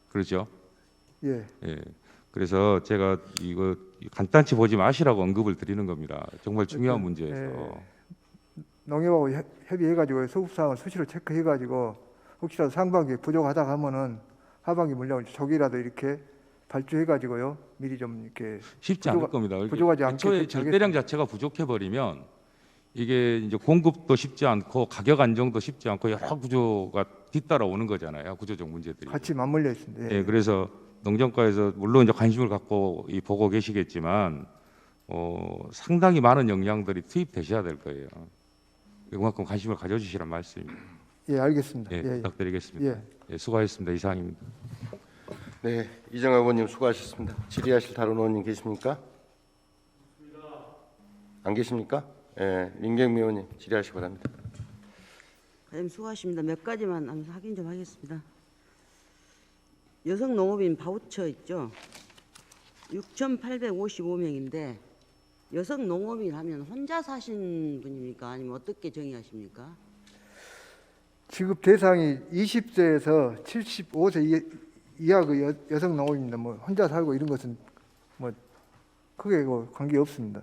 그렇죠? 예, 예. 그래서 제가 이거 간단치 보지 마시라고 언급을 드리는 겁니다. 정말 중요한 문제에서. 농협하고 협의해가지고 수급 사항을 수시로 체크해가지고 혹시라도 상반기에 부족하다 하면은 하반기 물량을 조기라도 이렇게 발주해가지고요 미리 좀 이렇게 쉽지 않을 겁니다. 부족하지 않게 애초에 대처하겠습니다. 절대량 자체가 부족해 버리면 이게 이제 공급도 쉽지 않고 가격 안정도 쉽지 않고 여러 구조가 뒤따라오는 거잖아요. 구조적 문제들이. 같이 맞물려 있습니다. 예, 그래서 농정과에서 물론 이제 관심을 갖고 보고 계시겠지만 상당히 많은 역량들이 투입되셔야 될 거예요. 그만큼 관심을 가져주시란 말씀입니다. 예, 알겠습니다. 예, 예, 부탁드리겠습니다. 예. 예, 수고하셨습니다. 이상입니다. 네, 이정아 의원님 수고하셨습니다. 질의하실 다른 의원님 계십니까? 안 계십니까? 예, 민경미 의원님 질의하시기 바랍니다. 과장님 수고하십니다. 몇 가지만 하면서 확인 좀 하겠습니다. 여성 농업인 바우처 있죠? 6,855명인데 여성 농업인 하면 혼자 사신 분입니까? 아니면 어떻게 정의하십니까? 지급 대상이 20세에서 75세 이하 그 여성 농업입니다. 뭐 혼자 살고 이런 것은 뭐 크게 관계 없습니다.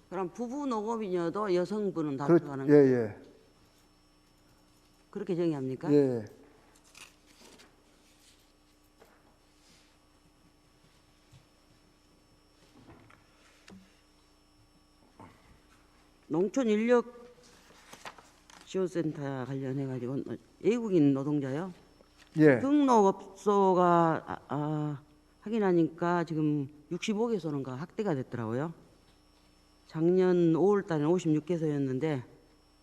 그럼 부부 농업인이어도 여성분은 다 그렇, 들어가는 예, 거예요? 예, 그렇게 정의합니까? 예. 농촌 인력 지원센터 관련해 가지고 외국인 노동자요. 예, 등록업소가 확인하니까 지금 65개소는가 확대가 됐더라고요. 작년 5월 달에는 56개소였는데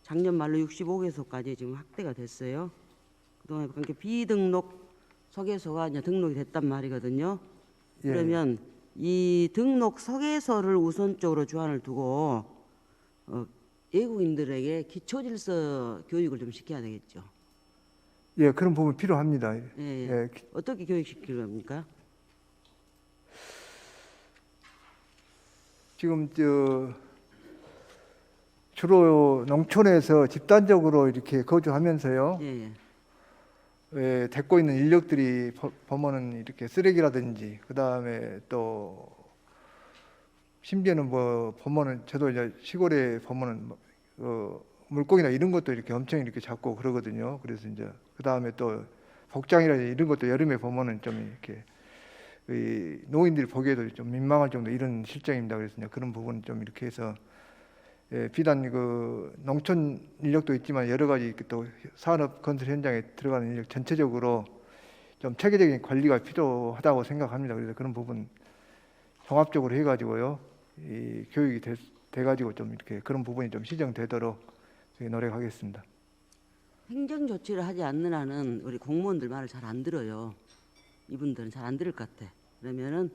작년 말로 65개소까지 지금 확대가 됐어요. 그동안 그러니까 비등록 소개소가 이제 등록이 됐단 말이거든요. 예. 그러면 이 등록 소개소를 우선적으로 주안을 두고 외국인들에게 기초질서 교육을 좀 시켜야 되겠죠. 예, 그런 부분 필요합니다. 예, 예. 예, 어떻게 교육시킬 겁니까? 지금 주로 농촌에서 집단적으로 이렇게 거주하면서요. 예, 예. 예, 데리고 있는 인력들이 보면은 이렇게 쓰레기라든지 그 다음에 또 심지어는 뭐 보면은 저도 이제 시골에 보면은 물고기나 이런 것도 이렇게 엄청 이렇게 잡고 그러거든요. 그래서 이제 그 다음에 또 복장이라든지 이런 것도 여름에 보면은 좀 이렇게 이 노인들이 보기에도 좀 민망할 정도 이런 실정입니다. 그래서 이제 그런 부분 좀 이렇게 해서 예, 비단 그 농촌 인력도 있지만 여러 가지 또 산업 건설 현장에 들어가는 인력 전체적으로 좀 체계적인 관리가 필요하다고 생각합니다. 그래서 그런 부분 종합적으로 해가지고요, 이 교육이 돼가지고 좀 이렇게 그런 부분이 좀 시정되도록 노력하겠습니다. 행정 조치를 하지 않는 한은 우리 공무원들 말을 잘 안 들어요. 이분들은 잘 안 들을 것 같아. 그러면은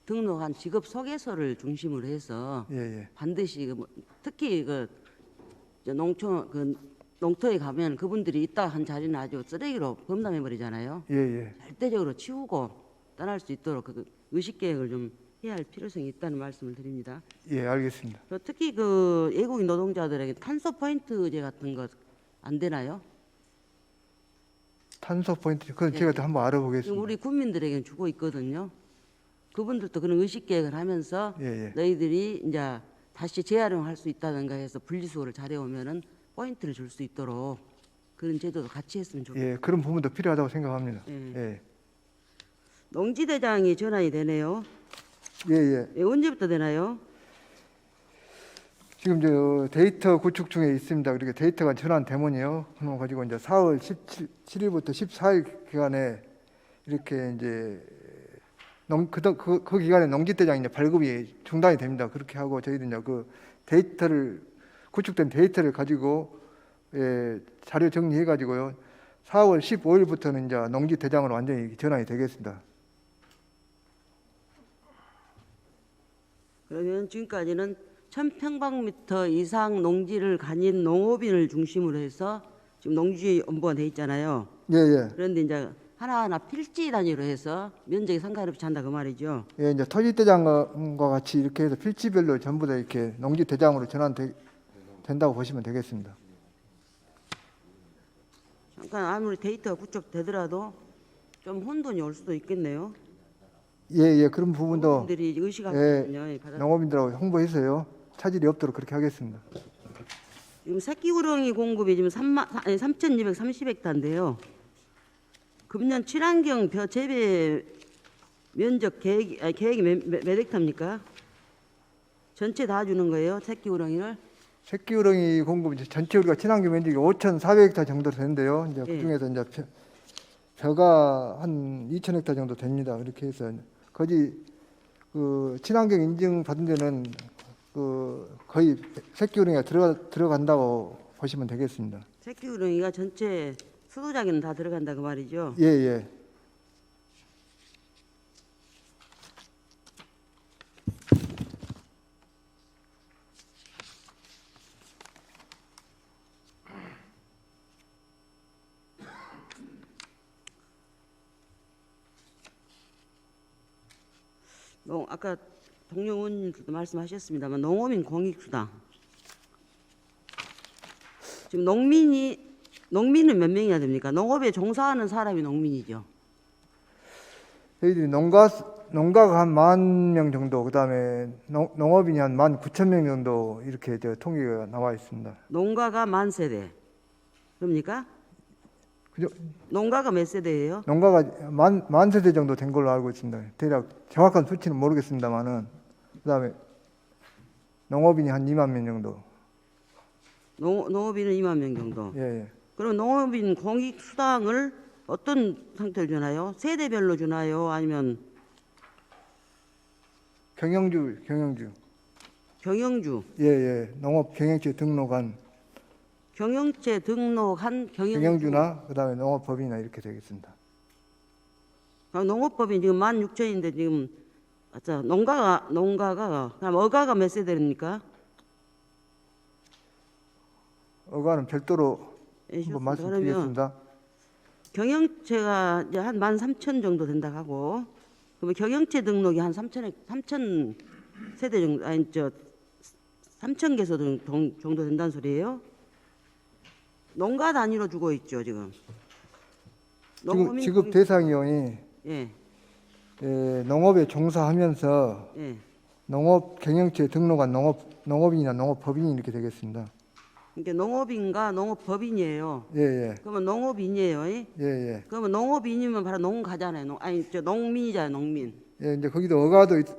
등록한 직업 소개서를 중심으로 해서 예, 예. 반드시 특히 농토에 가면 그분들이 있다 한 자리는 아주 쓰레기로 범람해 버리잖아요. 예, 예. 절대적으로 치우고 떠날 수 있도록 그 의식 계획을 좀 해야 할 필요성이 있다는 말씀을 드립니다. 예, 알겠습니다. 특히 그 외국인 노동자들에게 탄소 포인트제 같은 것 안 되나요? 탄소 포인트 그건 예. 제가 또 한번 지금 알아보겠습니다. 우리 국민들에게 주고 있거든요. 그분들도 그런 의식 계획을 하면서 예, 예. 너희들이 이제 다시 재활용할 수 있다든가 해서 분리수거를 잘해 오면은 포인트를 줄 수 있도록 그런 제도도 같이 했으면 좋겠어요. 예, 그런 부분도 필요하다고 생각합니다. 예. 예, 농지대장이 전환이 되네요. 예, 예. 예, 언제부터 되나요? 지금 저 데이터 구축 중에 있습니다. 그렇게 데이터가 전환되면요, 그럼 가지고 이제 4월 17일부터 14일 기간에 이렇게 이제 그 기간에 농지대장 이제 발급이 중단이 됩니다. 그렇게 하고 저희도 이제 그 데이터를 구축된 데이터를 가지고 자료 정리해 가지고요, 4월 15일부터는 이제 농지대장으로 완전히 전환이 되겠습니다. 그러면 지금까지는 1000평방미터 이상 농지를 가진 농업인을 중심으로 해서 지금 농지연부가 돼 있잖아요. 예, 예. 그런데 이제 하나하나 필지 단위로 해서 면적이 상관없이 한다 그 말이죠. 예, 이제 토지대장과 같이 이렇게 해서 필지별로 전부 다 이렇게 농지대장으로 전환된다고 보시면 되겠습니다. 잠깐 아무리 데이터가 구축되더라도 좀 혼돈이 올 수도 있겠네요. 예, 예, 그런 부분도 농업인들이 의식하거든요. 농업인들하고 홍보해서요, 차질이 없도록 그렇게 하겠습니다. 지금 새끼 우렁이 공급이 지금 3,230헥타인데요. 금년 친환경 벼 재배 면적 계획이 몇 헥타입니까? 전체 다 주는 거예요, 새끼 우렁이를? 새끼 우렁이 공급 이제 전체 우리가 친환경 면적이 5,400헥타 정도 되는데요. 이제 예. 그 중에서 이제 벼가 한 2,000헥타 정도 됩니다. 그렇게 해서 거기 그 친환경 인증 받은 데는 그 거의 새끼 우렁이가 들어간다고 보시면 되겠습니다. 새끼 우렁이가 전체 수도자기는 다 들어간다 그 말이죠. 예, 예. 아까 동료 의원님들도 말씀하셨습니다만 농어민 공익수당 지금 농민은 몇 명이나 됩니까? 농업에 종사하는 사람이 농민이죠. 저희들이 농가가 한 10,000명 정도, 그다음에 농업인이 한 19,000명 정도 이렇게 저 통계가 나와 있습니다. 농가가 10,000세대 그럽니까? 그죠? 농가가 몇 세대예요? 농가가 만 세대 정도 된 걸로 알고 있습니다. 대략 정확한 수치는 모르겠습니다만은, 그다음에 농업인이 한 2만 명 정도. 농업인은 2만 명 정도. 예, 예. 그럼 농업인 공익 수당을 어떤 상태로 주나요? 세대별로 주나요? 아니면 경영주. 경영주? 예, 예. 농업 경영체 등록한 경영체 등록한 경영주나 그다음에 농업법인이나 이렇게 되겠습니다. 농업법인 지금 16,000인데 지금 농가가 그럼 어가가 몇 세대입니까? 어가는 별도로 예, 한번 그러면 말씀드리겠습니다. 경영체가 이제 한 13,000 정도 된다 하고 그러면 경영체 등록이 한 3,000 세대 정도 3,000개소 정도 된다는 소리예요? 농가 단위로 주고 있죠 지금. 지급 대상위원이 예, 농업에 종사하면서 예. 농업 경영체에 등록한 농업인이나 농업법인이 이렇게 되겠습니다. 그러니까 농업인과 농업법인이에요. 예, 예. 그러면 농업인이에요. 예? 예, 예. 그러면 농업인이면 바로 농가잖아요. 농민이잖아요. 농민. 예, 이제 거기도 어가도 이제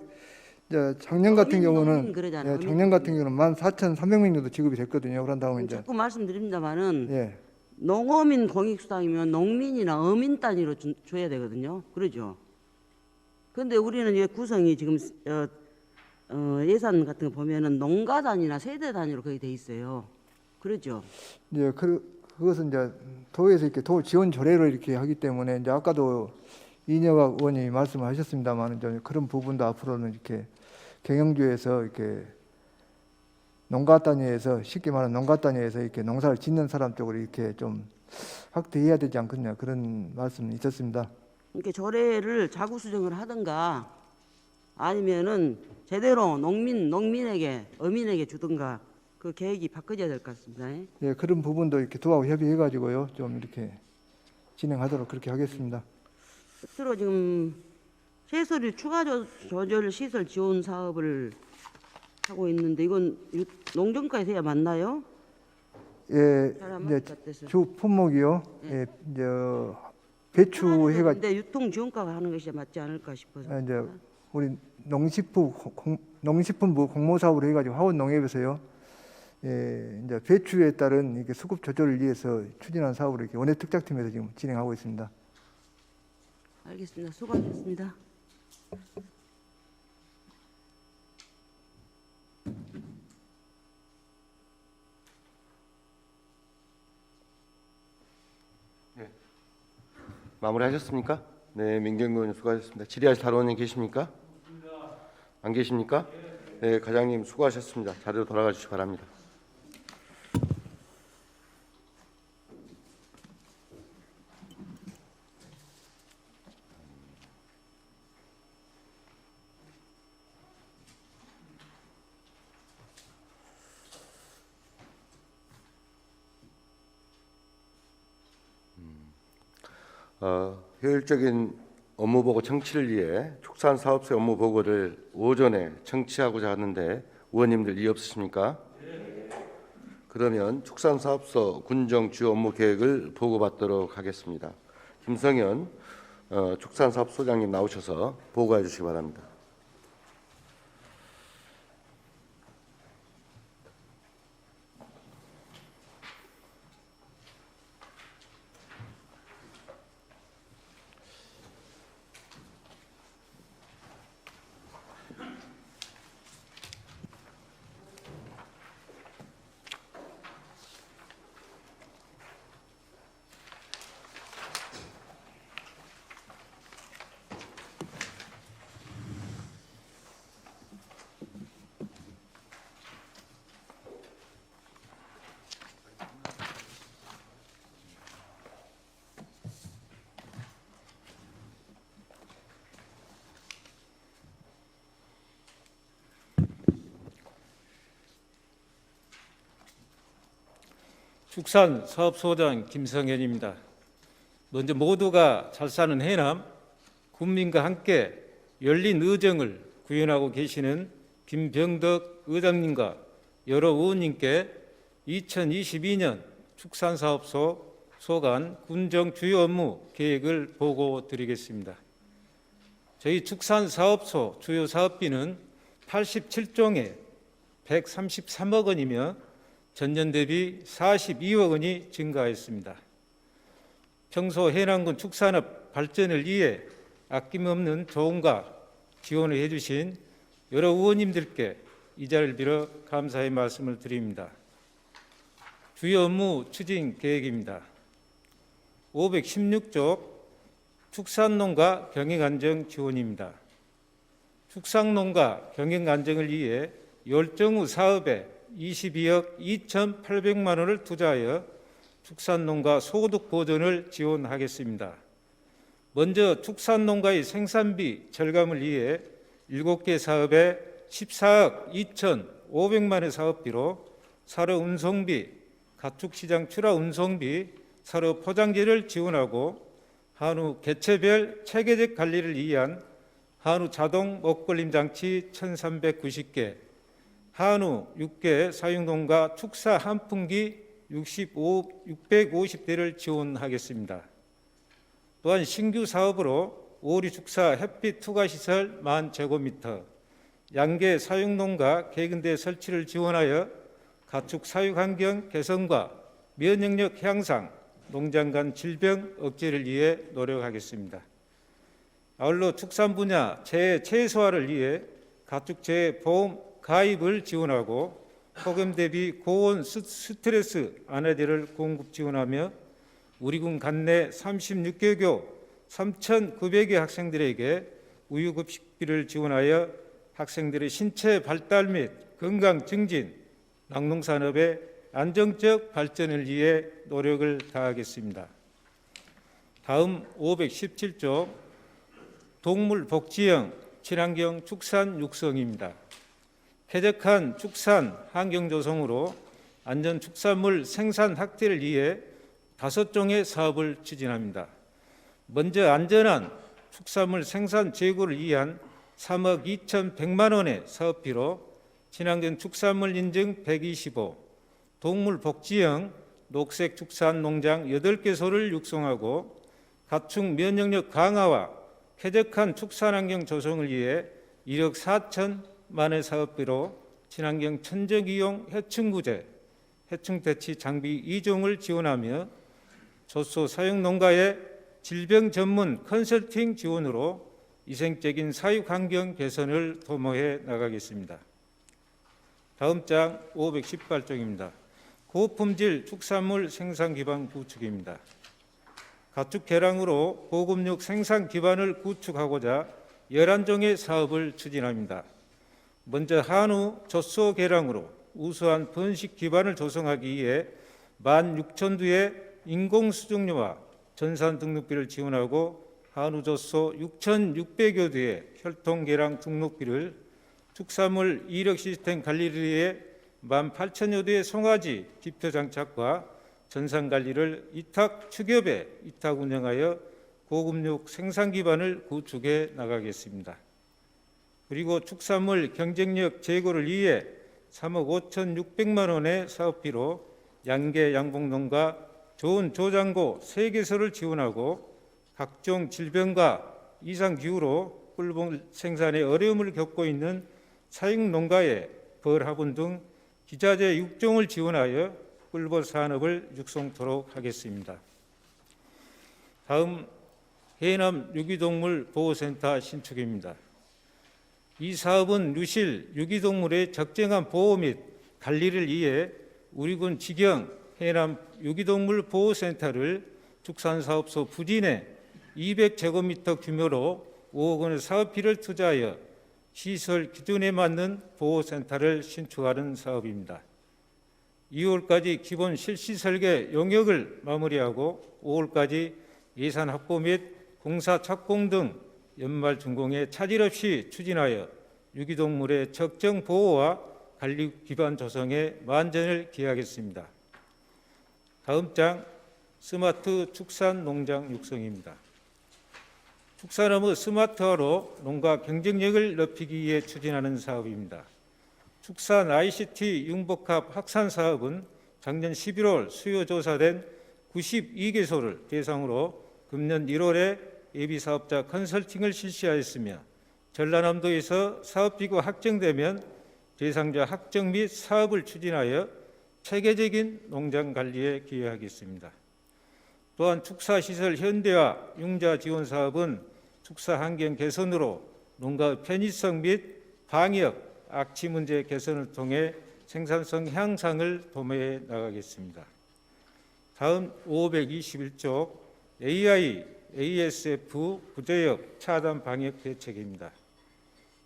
작년 같은 농민 경우는 그러잖아요. 작년 같은 경우는 14,300명 정도 지급이 됐거든요. 그런 다음에 이제 자꾸 말씀드립니다만은 예. 농어민 공익수당이면 농민이나 어민 단위로 줘야 되거든요. 그러죠. 그런데 우리는 이제 구성이 지금 예산 같은 거 보면은 농가 단위나 세대 단위로 거의 돼 있어요. 그러죠. 이제 그것은 이제 도에서 이렇게 도 지원 조례로 이렇게 하기 때문에 이제 아까도 이녀박 의원님이 말씀하셨습니다만 좀 그런 부분도 앞으로는 이렇게 경영주에서 이렇게 농가 단위에서 쉽게 말하면 농가 단위에서 이렇게 농사를 짓는 사람 쪽으로 이렇게 좀 확대해야 되지 않겠냐 그런 말씀이 있었습니다. 이렇게 조례를 자구 수정을 하든가 아니면은 제대로 농민에게 어민에게 주든가 그 계획이 바뀌어야 될 것 같습니다. 예, 그런 부분도 이렇게 도하고 협의해가지고요 좀 이렇게 진행하도록 그렇게 하겠습니다. 끝으로 지금 채소류 추가 조절 시설 지원 사업을 하고 있는데 이건 농정과에서 해야 맞나요? 예, 잘안 이제 맞을 것 같아서. 주 품목이요. 예, 이제 배추해가 근데 유통 지원과가 하는 것이 맞지 않을까 싶어서. 이제 우리 농식품부 공모사업으로 해가지고 하원농협에서요. 예, 이제 배추에 따른 이게 수급 조절을 위해서 추진한 사업을 이렇게 원예 특작팀에서 지금 진행하고 있습니다. 알겠습니다. 수고하셨습니다. 마무리하셨습니까? 네, 민경구 의원님 수고하셨습니다. 질의하실 다른 계십니까? 안 계십니까? 네, 과장님 수고하셨습니다. 자리로 돌아가 주시기 바랍니다. 효율적인 업무보고 청취를 위해 축산사업소 업무보고를 오전에 청취하고자 하는데 의원님들 이의 없으십니까? 그러면 축산사업소 군정 주요 업무 계획을 보고받도록 하겠습니다. 김성현 축산사업소장님 나오셔서 보고해 주시기 바랍니다. 축산사업소장 김성현입니다. 먼저 모두가 잘 사는 해남, 국민과 함께 열린 의정을 구현하고 계시는 김병덕 의장님과 여러 의원님께 2022년 축산사업소 소관 군정 주요 업무 계획을 보고 드리겠습니다. 저희 축산사업소 주요 사업비는 87종에 133억 원이며 전년 대비 42억 원이 증가했습니다. 평소 해남군 축산업 발전을 위해 아낌없는 조언과 지원을 해주신 여러 의원님들께 이 자리를 빌어 감사의 말씀을 드립니다. 주요 업무 추진 계획입니다. 516조 축산농가 경영안정 지원입니다. 축산농가 경영안정을 위해 열정우 사업에 22억 2,800만 원을 투자하여 축산농가 소득 보전을 지원하겠습니다. 먼저 축산농가의 생산비 절감을 위해 7개 사업에 14억 2,500만 원의 사업비로 사료 운송비, 가축시장 출하 운송비, 사료 포장재를 지원하고 한우 개체별 체계적 관리를 위한 한우 자동 먹걸림 장치 1,390개, 한우 6개 사육농가 축사 한풍기 650대를 지원하겠습니다. 또한 신규 사업으로 오리 축사 햇빛 투과시설 10,000제곱미터, 양계 사육농가 개근대 설치를 지원하여 가축 사육 환경 개선과 면역력 향상, 농장 간 질병 억제를 위해 노력하겠습니다. 아울러 축산 분야 재해 최소화를 위해 가축재해 보험 가입을 지원하고 폭염 대비 고온 스트레스 안해제를 공급 지원하며 우리 군 관내 36개교 3,900여 학생들에게 우유급식비를 지원하여 학생들의 신체 발달 및 건강 증진, 낙농산업의 안정적 발전을 위해 노력을 다하겠습니다. 다음 517조 동물복지형 친환경 축산 육성입니다. 쾌적한 축산 환경 조성으로 안전 축산물 생산 확대를 위해 5종의 사업을 추진합니다. 먼저 안전한 축산물 생산 재고를 위한 3억 2,100만 원의 사업비로 친환경 축산물 인증 125, 동물 복지형 녹색 축산 농장 8개소를 육성하고 가축 면역력 강화와 쾌적한 축산 환경 조성을 위해 1억 4천만의 사업비로 친환경 천적이용 해충구제, 해충대치 장비 2종을 지원하며 조소 사육 농가의 질병 전문 컨설팅 지원으로 위생적인 사육 환경 개선을 도모해 나가겠습니다. 다음 장 518쪽입니다. 고품질 축산물 생산 기반 구축입니다. 가축 개량으로 고급육 생산 기반을 구축하고자 11종의 사업을 추진합니다. 먼저 한우 젖소 개량으로 우수한 번식 기반을 조성하기 위해 16,000두의 인공수정료와 전산 등록비를 지원하고 한우 젖소 6,600여 두의 혈통 개량 등록비를 축산물 이력 시스템 관리를 위해 18,000여 두의 송아지 기표 장착과 전산 관리를 위탁 축협에 위탁 운영하여 고급육 생산 기반을 구축해 나가겠습니다. 그리고 축산물 경쟁력 제고를 위해 3억 5,600만 원의 사업비로 양계 양봉농가 좋은 조장고 3개소를 지원하고 각종 질병과 이상기후로 꿀봉 생산에 어려움을 겪고 있는 사육농가의 벌, 화분 등 기자재 6종을 지원하여 꿀벌 산업을 육성토록 하겠습니다. 다음 해남 유기동물 보호센터 신축입니다. 이 사업은 유실 유기동물의 적정한 보호 및 관리를 위해 우리군 직영 해남 유기동물 보호센터를 축산사업소 부진에 200제곱미터 규모로 5억 원의 사업비를 투자하여 시설 기준에 맞는 보호센터를 신축하는 사업입니다. 2월까지 기본 실시 설계 용역을 마무리하고 5월까지 예산 확보 및 공사 착공 등 연말 준공에 차질 없이 추진하여 유기동물의 적정 보호와 관리 기반 조성에 만전을 기하겠습니다. 다음 장 스마트 축산 농장 육성입니다. 축산업의 스마트화로 농가 경쟁력을 높이기 위해 추진하는 사업입니다. 축산 ICT 융복합 확산 사업은 작년 11월 수요 조사된 92개소를 대상으로 금년 1월에 예비사업자 컨설팅을 실시하였으며 전라남도에서 사업비가 확정되면 대상자 확정 및 사업을 추진하여 체계적인 농장 관리에 기여하겠습니다. 또한 축사시설 현대화 융자 지원 사업은 축사 환경 개선으로 농가의 편의성 및 방역, 악취 문제 개선을 통해 생산성 향상을 도모해 나가겠습니다. 다음 521쪽 AI, ASF 부재역 차단 방역 대책입니다.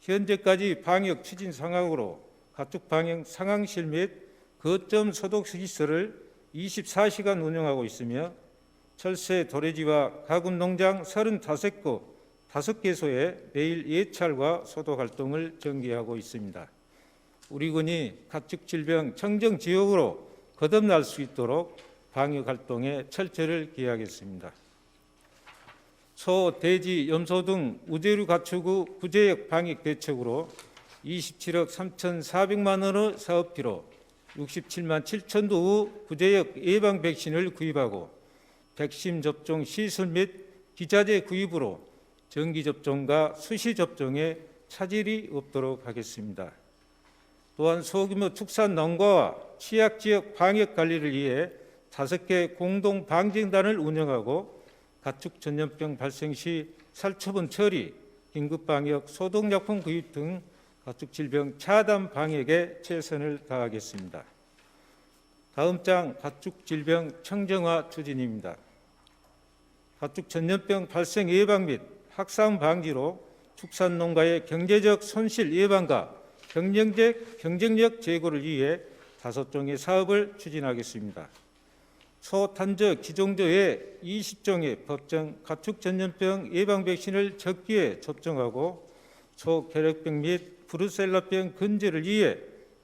현재까지 방역 추진 상황으로 가축 방역 상황실 및 거점 소독 시설을 24시간 운영하고 있으며 철새 도래지와 가군 농장 5개소에 매일 예찰과 소독 활동을 전개하고 있습니다. 우리 군이 가축 질병 청정 지역으로 거듭날 수 있도록 방역 활동에 철저를 기하겠습니다. 소, 돼지, 염소 등 우대류 가축의 부재역 방역 대책으로 27억 3,400만 원의 사업비로 67만 7천 도의 부재역 예방 백신을 구입하고 백신 접종 시설 및 기자재 구입으로 정기 접종과 수시 접종에 차질이 없도록 하겠습니다. 또한 소규모 축산 농가와 취약지역 방역 관리를 위해 5개 공동 방진단을 운영하고 가축 전염병 발생 시 살처분 처리, 긴급 방역, 소독약품 구입 등 가축 질병 차단 방역에 최선을 다하겠습니다. 다음 장 가축 질병 청정화 추진입니다. 가축 전염병 발생 예방 및 확산 방지로 축산농가의 경제적 손실 예방과 경쟁력 제고를 위해 5종의 사업을 추진하겠습니다. 소탄저 기종조 외 20종의 법정 가축 전염병 예방 백신을 적기에 접종하고 소결핵병 및 브루셀라병 근절을 위해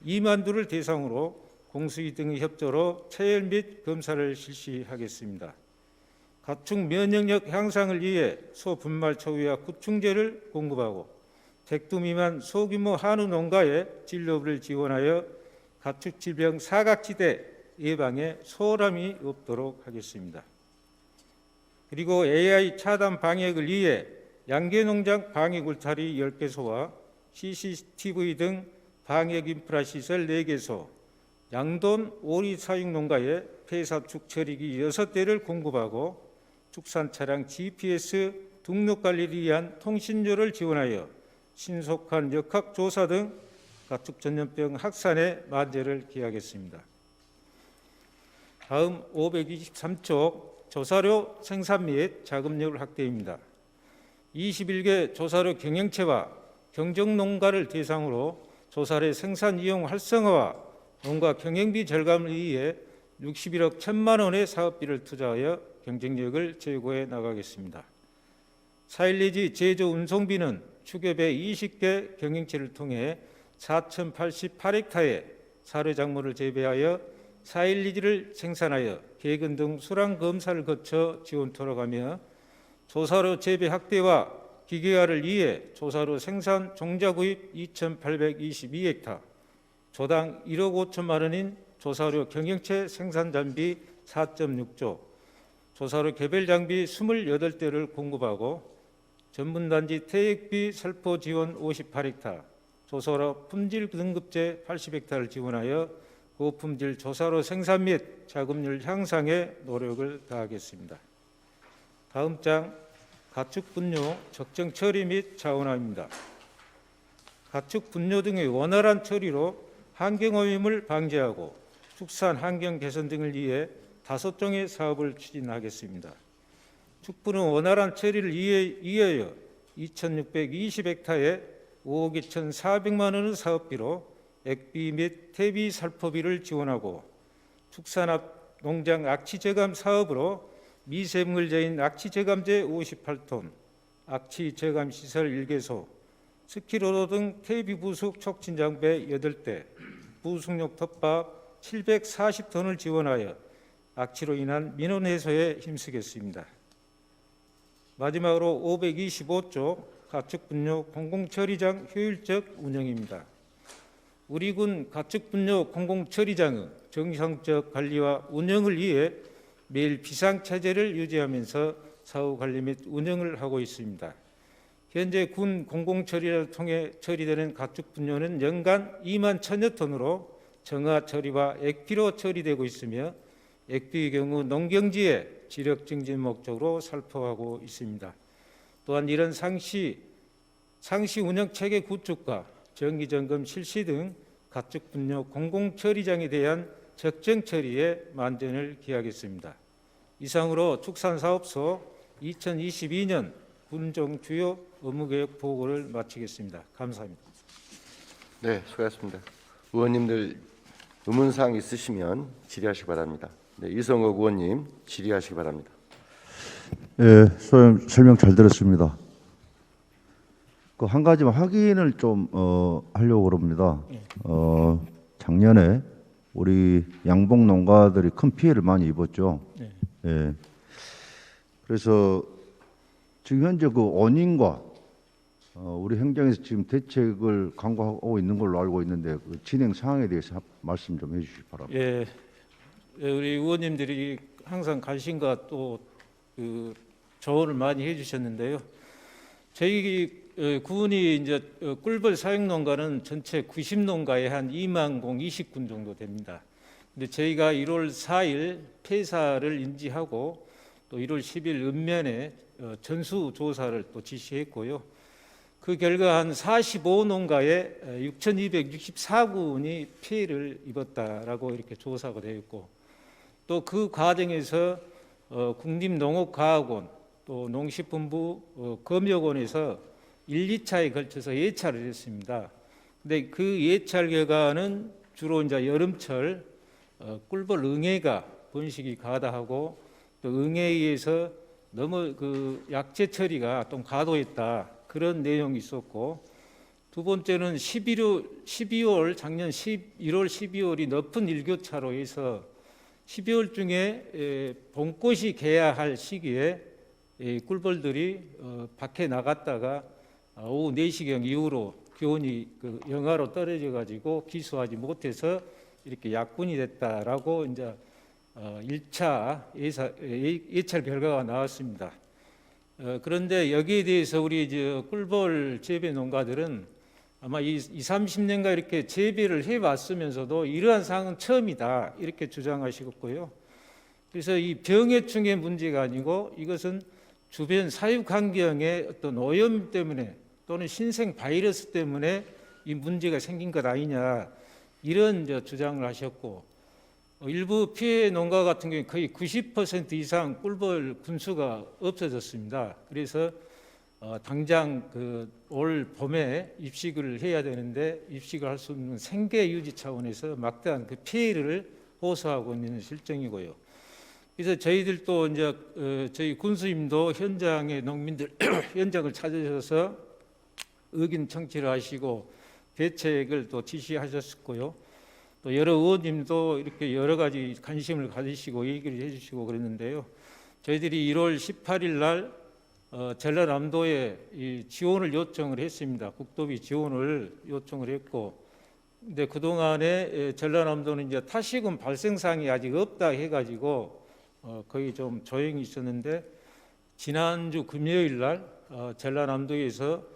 2만 두를 대상으로 공수위 등의 협조로 체열 및 검사를 실시하겠습니다. 가축 면역력 향상을 위해 소 분말 초유와 구충제를 공급하고 백두 미만 소규모 한우 농가에 진료비를 지원하여 가축 질병 사각지대 예방에 소홀함이 없도록 하겠습니다. 그리고 AI 차단 방역을 위해 양계농장 방역 울타리 10개소와 CCTV 등 방역 인프라 시설 4개소, 양돈 오리 사육 농가에 폐사축 처리기 6대를 공급하고 축산 차량 GPS 등록 관리를 위한 통신료를 지원하여 신속한 역학 조사 등 가축 전염병 확산에 만전을 기하겠습니다. 다음 523쪽 조사료 생산 및 자금률 확대입니다. 21개 조사료 경영체와 경정농가를 대상으로 조사료 생산 이용 활성화와 농가 경영비 절감을 위해 61억 1천만 원의 사업비를 투자하여 경쟁력을 제고해 나가겠습니다. 사일리지 제조 운송비는 축협의 20개 경영체를 통해 4,088헥타의 사료작물을 재배하여 사일리지를 생산하여 개근 등 수량 검사를 거쳐 지원토록 하며 조사료 재배 확대와 기계화를 위해 조사료 생산 종자 구입 2,822헥타, 조당 1억 5천만 원인 조사료 경영체 생산 장비 4.6조, 조사료 개별 장비 28대를 공급하고 전문단지 퇴역비 살포 지원 58헥타, 조사료 품질 등급제 80헥타를 지원하여 고품질 조사료 생산 및 자금률 향상에 노력을 다하겠습니다. 다음 장 가축 분뇨 적정 처리 및 자원화입니다. 가축 분뇨 등의 원활한 처리로 환경오염을 방지하고 축산 환경 개선 등을 위해 5종의 사업을 추진하겠습니다. 축분은 원활한 처리를 위하여 2,620헥타에 5억 2,400만 원의 사업비로 액비 및 퇴비 살포비를 지원하고 축산업 농장 악취 저감 사업으로 미세물제인 악취 저감제 58톤, 악취 저감 시설 1개소, 스키로도 등 퇴비 부숙 촉진 장비 8대, 부숙용 텃밥 740톤을 지원하여 악취로 인한 민원 해소에 힘쓰겠습니다. 마지막으로 525조 가축 분뇨 공공처리장 효율적 운영입니다. 우리 군 가축 분뇨 공공처리장의 정상적 관리와 운영을 위해 매일 비상체제를 유지하면서 사후 관리 및 운영을 하고 있습니다. 현재 군 공공처리를 통해 처리되는 가축 분뇨는 연간 2만 1천여 톤으로 정화 처리와 액비로 처리되고 있으며 액비의 경우 농경지에 지력 증진 목적으로 살포하고 있습니다. 또한 이런 상시 운영 체계 구축과 정기 점검 실시 등 가축 분뇨 공공처리장에 대한 적정 처리에 만전을 기하겠습니다. 이상으로 축산사업소 2022년 군정 주요 업무계획 보고를 마치겠습니다. 감사합니다. 네, 수고하셨습니다. 의원님들 의문사항 있으시면 질의하시기 바랍니다. 네, 이성욱 의원님 질의하시기 바랍니다. 예, 소장 설명 잘 들었습니다. 그 한 가지만 확인을 좀 하려고 그럽니다. 작년에 우리 양봉 농가들이 큰 피해를 많이 입었죠. 네. 예. 그래서 지금 현재 그 원인과 우리 행정에서 지금 대책을 강구하고 있는 걸로 알고 있는데 그 진행 상황에 대해서 말씀 좀 해주시기 바랍니다. 예, 우리 의원님들이 항상 관심과 또 그 조언을 많이 해주셨는데요. 저희 군이 이제 꿀벌 사육 농가는 전체 90농가에 한 2만 20군 정도 됩니다. 근데 저희가 1월 4일 폐사를 인지하고 또 1월 10일 읍면에 전수 조사를 또 지시했고요. 그 결과 한 45농가에 6,264군이 피해를 입었다라고 이렇게 조사가 되어 있고 또 그 과정에서 국립농업과학원 또 농식품부 검역원에서 1, 2차에 걸쳐서 예찰을 했습니다. 근데 그 예찰 결과는 주로 이제 여름철 꿀벌 응애가 번식이 가다하고 또 응애에 의해서 너무 그 약재 처리가 좀 과도했다, 그런 내용이 있었고, 두 번째는 12월 작년 11월 12월이 높은 일교차로 해서 12월 중에 봄꽃이 개야할 시기에 꿀벌들이 밖에 나갔다가 오후 4시경 이후로 기온이 그 영하로 떨어져 가지고 기수하지 못해서 이렇게 약군이 됐다라고 이제 1차 예찰 결과가 나왔습니다. 그런데 여기에 대해서 우리 이제 꿀벌 재배 농가들은 아마 30년간 이렇게 재배를 해왔으면서도 이러한 사항은 처음이다, 이렇게 주장하시고요. 그래서 이 병해충의 문제가 아니고 이것은 주변 사육 환경의 어떤 오염 때문에 또는 신생 바이러스 때문에 이 문제가 생긴 것 아니냐, 이런 이제 주장을 하셨고, 일부 피해 농가 같은 경우에 거의 90% 이상 꿀벌 군수가 없어졌습니다. 그래서 당장 그 올 봄에 입식을 해야 되는데 입식을 할 수 없는 생계 유지 차원에서 막대한 그 피해를 호소하고 있는 실정이고요. 그래서 저희들도 이제 저희 군수님도 현장의 농민들 현장을 찾으셔서 의견 청취를 하시고 대책을 또 지시하셨고요. 또 여러 의원님도 이렇게 여러 가지 관심을 가지시고 얘기를 해주시고 그랬는데요. 저희들이 1월 18일 날 전라남도에 이 지원을 요청을 했습니다. 국도비 지원을 요청을 했고, 근데 그 동안에 전라남도는 이제 타시금 발생 사항이 아직 없다 해가지고 거의 좀 조용히 있었는데, 지난주 금요일 날 전라남도에서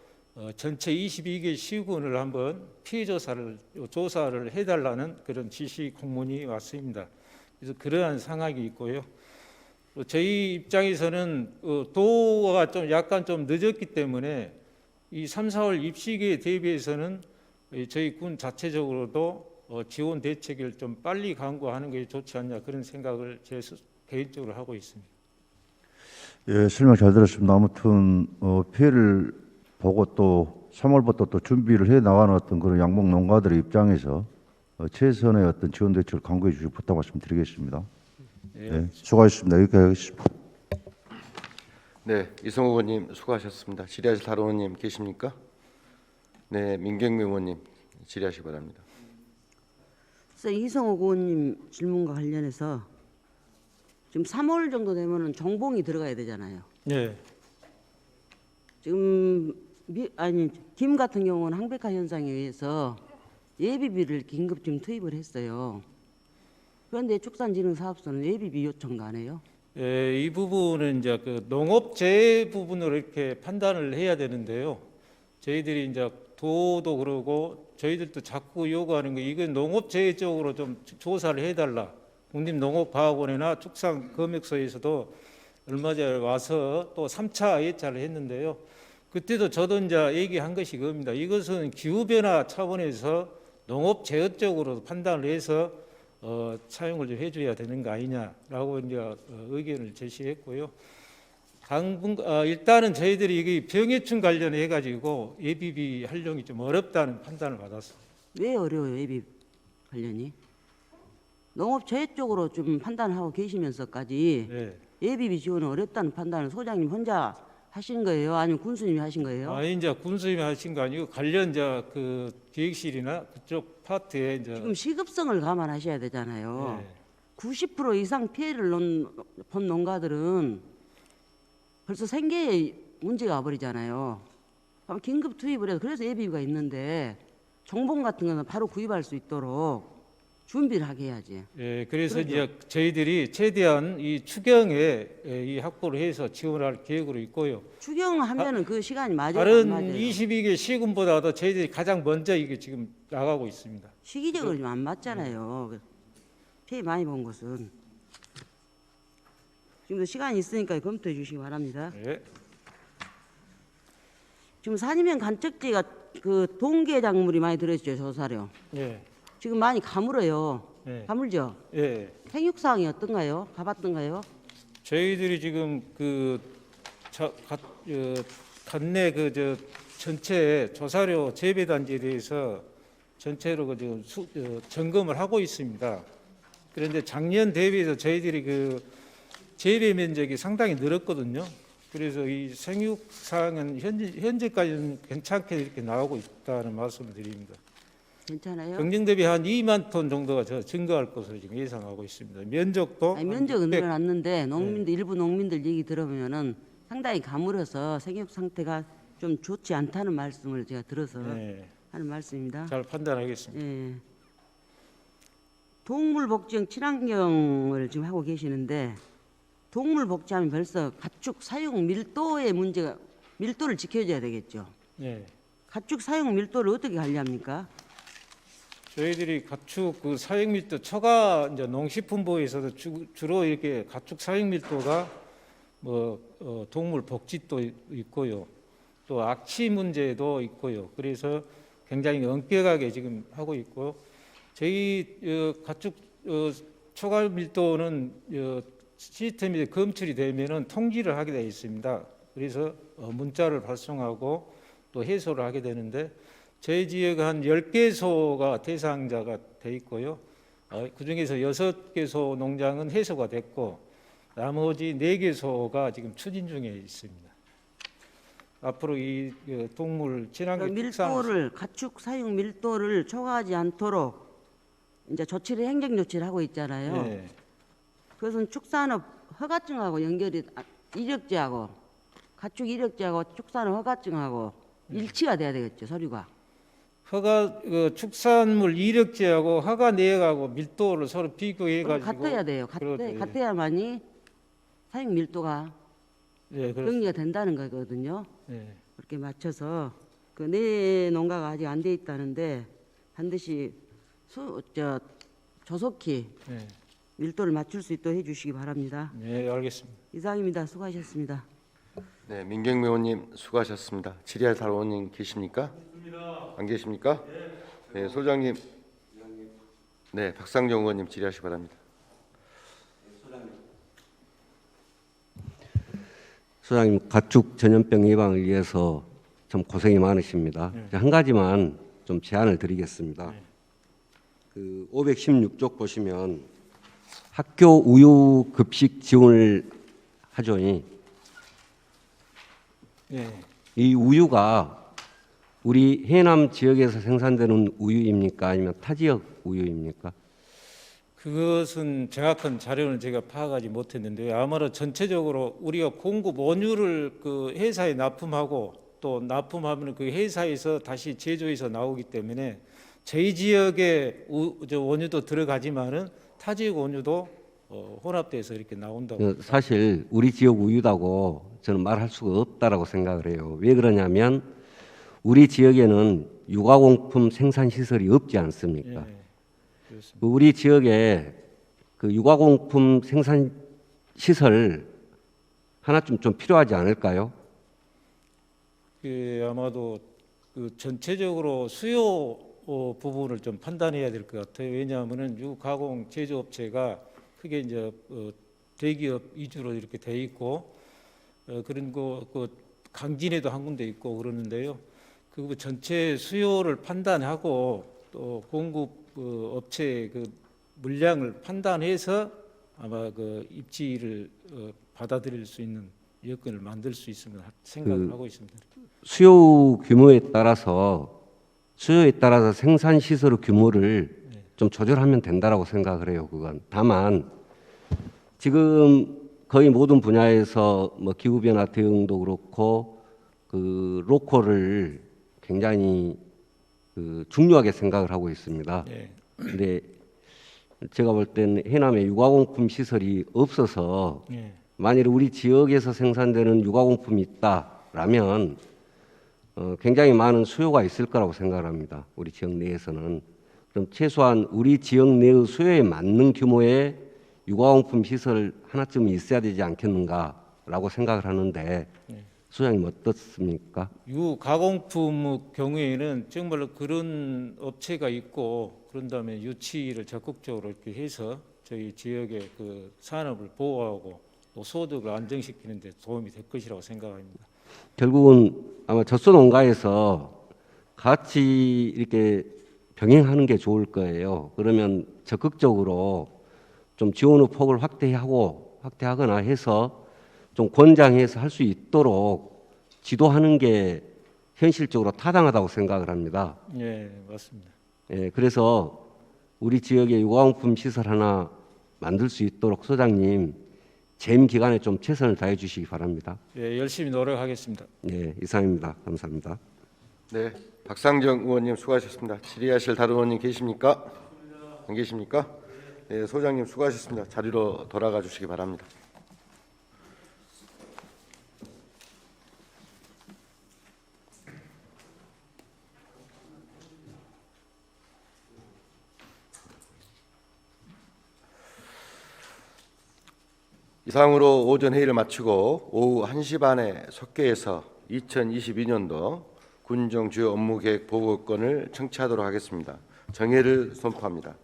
전체 22개 시군을 한번 피해 조사를 해달라는 그런 지시 공문이 왔습니다. 그래서 그러한 상황이 있고요. 저희 입장에서는 도가 좀 약간 좀 늦었기 때문에 이 3, 4월 입시기에 대비해서는 저희 군 자체적으로도 지원 대책을 좀 빨리 강구하는 게 좋지 않냐, 그런 생각을 제 개인적으로 하고 있습니다. 예, 설명 잘 들었습니다. 아무튼 피해를 보고 또 3월부터 또 준비를 해 나가는 어떤 그런 양목 농가들의 입장에서 최선의 어떤 지원 대책을 강구해 주시고 부탁 말씀드리겠습니다. 네, 수고하셨습니다. 여기까지 하겠습니다. 네, 이성호 의원님 수고하셨습니다. 질의하실 다른 의원님 계십니까? 네, 민경미 의원님 질의하시기 바랍니다. 이성호 의원님 질문과 관련해서 지금 3월 정도 되면은 정봉이 들어가야 되잖아요. 네. 지금 김 같은 경우는 항백화 현상에 의해서 예비비를 긴급 지금 투입을 했어요. 그런데 축산진흥사업소는 예비비 요청도 안 해요. 이 부분은 이제 그 농업재해 부분으로 이렇게 판단을 해야 되는데요. 저희들이 이제 도도 그러고 저희들도 자꾸 요구하는 게, 이건 농업재해 쪽으로 좀 조사를 해달라. 국립농업과학원이나 축산검역소에서도 얼마 전에 와서 또 3차 예찰을 했는데요. 그때도 저도 이제 얘기한 것이 그겁니다. 이것은 기후변화 차원에서 농업재해 쪽으로 판단을 해서 사용을 좀 해줘야 되는 거 아니냐라고 이제 의견을 제시했고요. 일단은 저희들이 이게 병해충 관련해 가지고 예비비 활용이 좀 어렵다는 판단을 받았습니다. 왜 어려워요, 예비 관련이? 농업재해 쪽으로 좀 판단하고 계시면서까지 네. 예비비 지원은 어렵다는 판단을 소장님 혼자 하신 거예요? 아니면 군수님이 하신 거예요? 아니, 이제 군수님이 하신 거 아니고 관련 이제 그 기획실이나 그쪽 파트에 이제 지금 시급성을 감안하셔야 되잖아요. 네. 90% 이상 피해를 본 농가들은 벌써 생계에 문제가 와버리잖아요. 그럼 긴급 투입을 해서, 그래서 예비비가 있는데 정봉 같은 거는 바로 구입할 수 있도록 준비를 하게 해야지. 예, 그래서 그러죠. 이제 저희들이 최대한 이 추경에 이 확보를 해서 지원할 계획으로 있고요. 추경하면은 그 시간이 맞아요. 다른 안 맞아요? 22개 시군보다도 저희들이 가장 먼저 이게 지금 나가고 있습니다. 시기적으로 좀 안 맞잖아요. 피해 많이 본 것은. 지금도 시간이 있으니까 검토해 주시기 바랍니다. 예. 지금 산이면 간척지가 그 동계 작물이 많이 들어있죠, 조사료. 예. 지금 많이 가물어요. 예. 가물죠? 예. 생육 사항이 어떤가요? 가봤던가요? 저희들이 지금 그 관내 전체 조사료 재배 단지에 대해서 전체로 지금 점검을 하고 있습니다. 그런데 작년 대비해서 저희들이 재배 면적이 상당히 늘었거든요. 그래서 이 생육 사항은 현재까지는 괜찮게 이렇게 나오고 있다는 말씀을 드립니다. 괜찮아요? 경쟁 대비 한 2만 톤 정도가 증가할 것으로 지금 예상하고 있습니다. 면적도 아니, 면적은 600 늘어났는데 일부 농민들 얘기 들어보면은 상당히 가물어서 생육 상태가 좀 좋지 않다는 말씀을 제가 들어서 네, 하는 말씀입니다. 잘 판단하겠습니다. 예. 동물 복지형 친환경을 지금 하고 계시는데 동물 복지하면 벌써 가축 사육 밀도의 문제가 밀도를 지켜줘야 되겠죠. 네. 가축 사육 밀도를 어떻게 관리합니까? 저희들이 가축 사육 밀도 처가 이제 농식품부에서도 주로 이렇게 가축 사육 밀도가 동물 복지도 있고요, 또 악취 문제도 있고요. 그래서 굉장히 엄격하게 지금 하고 있고 저희 가축 초과 밀도는 시스템이 검출이 되면은 통지를 하게 되어 있습니다. 그래서 문자를 발송하고 또 해소를 하게 되는데 저희 지역에 한 10개소가 대상자가 돼 있고요. 그중에서 6개소 농장은 해소가 됐고 나머지 4개소가 지금 추진 중에 있습니다. 앞으로 이 동물 친환경 밀도를 가축 사육 밀도를 초과하지 않도록 이제 조치를 행정 조치를 하고 있잖아요. 네. 그것은 축산업 허가증하고 연결이 이력제하고 가축 이력제하고 축산업 허가증하고 일치가 돼야 되겠죠, 서류가. 축산물 이력제하고 허가 내역하고 밀도를 서로 비교해 가지고 같아야 돼요. 같아야만이 사육 밀도가 네, 정리가 된다는 거거든요. 네. 그렇게 맞춰서 내 농가가 아직 안 돼 있다는데 반드시 조속히 네. 밀도를 맞출 수 있도록 해주시기 바랍니다. 네, 알겠습니다. 이상입니다. 수고하셨습니다. 네, 민경미 의원님 수고하셨습니다. 질의할 다른 의원님 계십니까? 안 계십니까? 네, 소장님. 네, 박상정 의원님 질의하시기 바랍니다. 소장님, 가축 전염병 예방을 위해서 참 고생이 많으십니다. 한 가지만 좀 제안을 드리겠습니다. 516쪽 보시면 학교 우유 급식 지원을 하죠. 네. 이 우유가 우리 해남 지역에서 생산되는 우유입니까? 아니면 타 지역 우유입니까? 그것은 정확한 자료는 제가 파악하지 못했는데요. 아마도 전체적으로 우리가 공급 원유를 회사에 납품하고 또 납품하면 그 회사에서 다시 제조해서 나오기 때문에 저희 지역에 원유도 들어가지만은 타 지역 원유도 혼합돼서 이렇게 나온다고. 사실 우리 지역 우유다고 저는 말할 수가 없다라고 생각을 해요. 왜 그러냐면 우리 지역에는 육아공품 생산 시설이 없지 않습니까? 예, 그렇습니다. 우리 지역에 그 육아공품 생산 시설 하나쯤 좀 필요하지 않을까요? 아마도 전체적으로 수요 부분을 좀 판단해야 될 것 같아요. 왜냐하면은 유가공 제조업체가 크게 이제 대기업 위주로 이렇게 돼 있고 그런 강진에도 한 군데 있고 그러는데요. 그 전체 수요를 판단하고 또 공급 업체의 물량을 판단해서 아마 입지를 받아들일 수 있는 여건을 만들 수 있으면 생각을 하고 있습니다. 수요 규모에 따라서 생산 시설 규모를 좀 조절하면 된다라고 생각을 해요. 그건 다만 지금 거의 모든 분야에서 기후 변화 대응도 그렇고 로컬을 굉장히 중요하게 생각을 하고 있습니다. 네. 근데 제가 볼 때는 해남에 육아공품 시설이 없어서 네. 만일 우리 지역에서 생산되는 육아공품이 있다라면 굉장히 많은 수요가 있을 거라고 생각을 합니다. 우리 지역 내에서는. 그럼 최소한 우리 지역 내의 수요에 맞는 규모의 육아용품 시설 하나쯤 있어야 되지 않겠는가라고 생각을 하는데 소장님 어떻습니까? 유가공품 경우에는 정말로 그런 업체가 있고 그런 다음에 유치를 적극적으로 이렇게 해서 저희 지역의 산업을 보호하고 또 또 소득을 안정시키는 데 도움이 될 것이라고 생각합니다. 결국은 아마 젖소농가에서 같이 이렇게 병행하는 게 좋을 거예요. 그러면 적극적으로 좀 지원의 폭을 확대하거나 해서 좀 권장해서 할 수 있도록 지도하는 게 현실적으로 타당하다고 생각을 합니다. 예, 맞습니다. 예, 그래서 우리 지역에 유가용품 시설 하나 만들 수 있도록 소장님 재임 기간에 좀 최선을 다해 주시기 바랍니다. 예, 열심히 노력하겠습니다. 예, 이상입니다. 감사합니다. 네, 박상정 의원님 수고하셨습니다. 질의하실 다른 의원님 계십니까? 안 계십니까? 네, 소장님 수고하셨습니다. 자리로 돌아가 주시기 바랍니다. 이상으로 오전 회의를 마치고 오후 1시 반에 속개에서 2022년도 군정 주요 업무 계획 보고권을 청취하도록 하겠습니다. 정회를 선포합니다.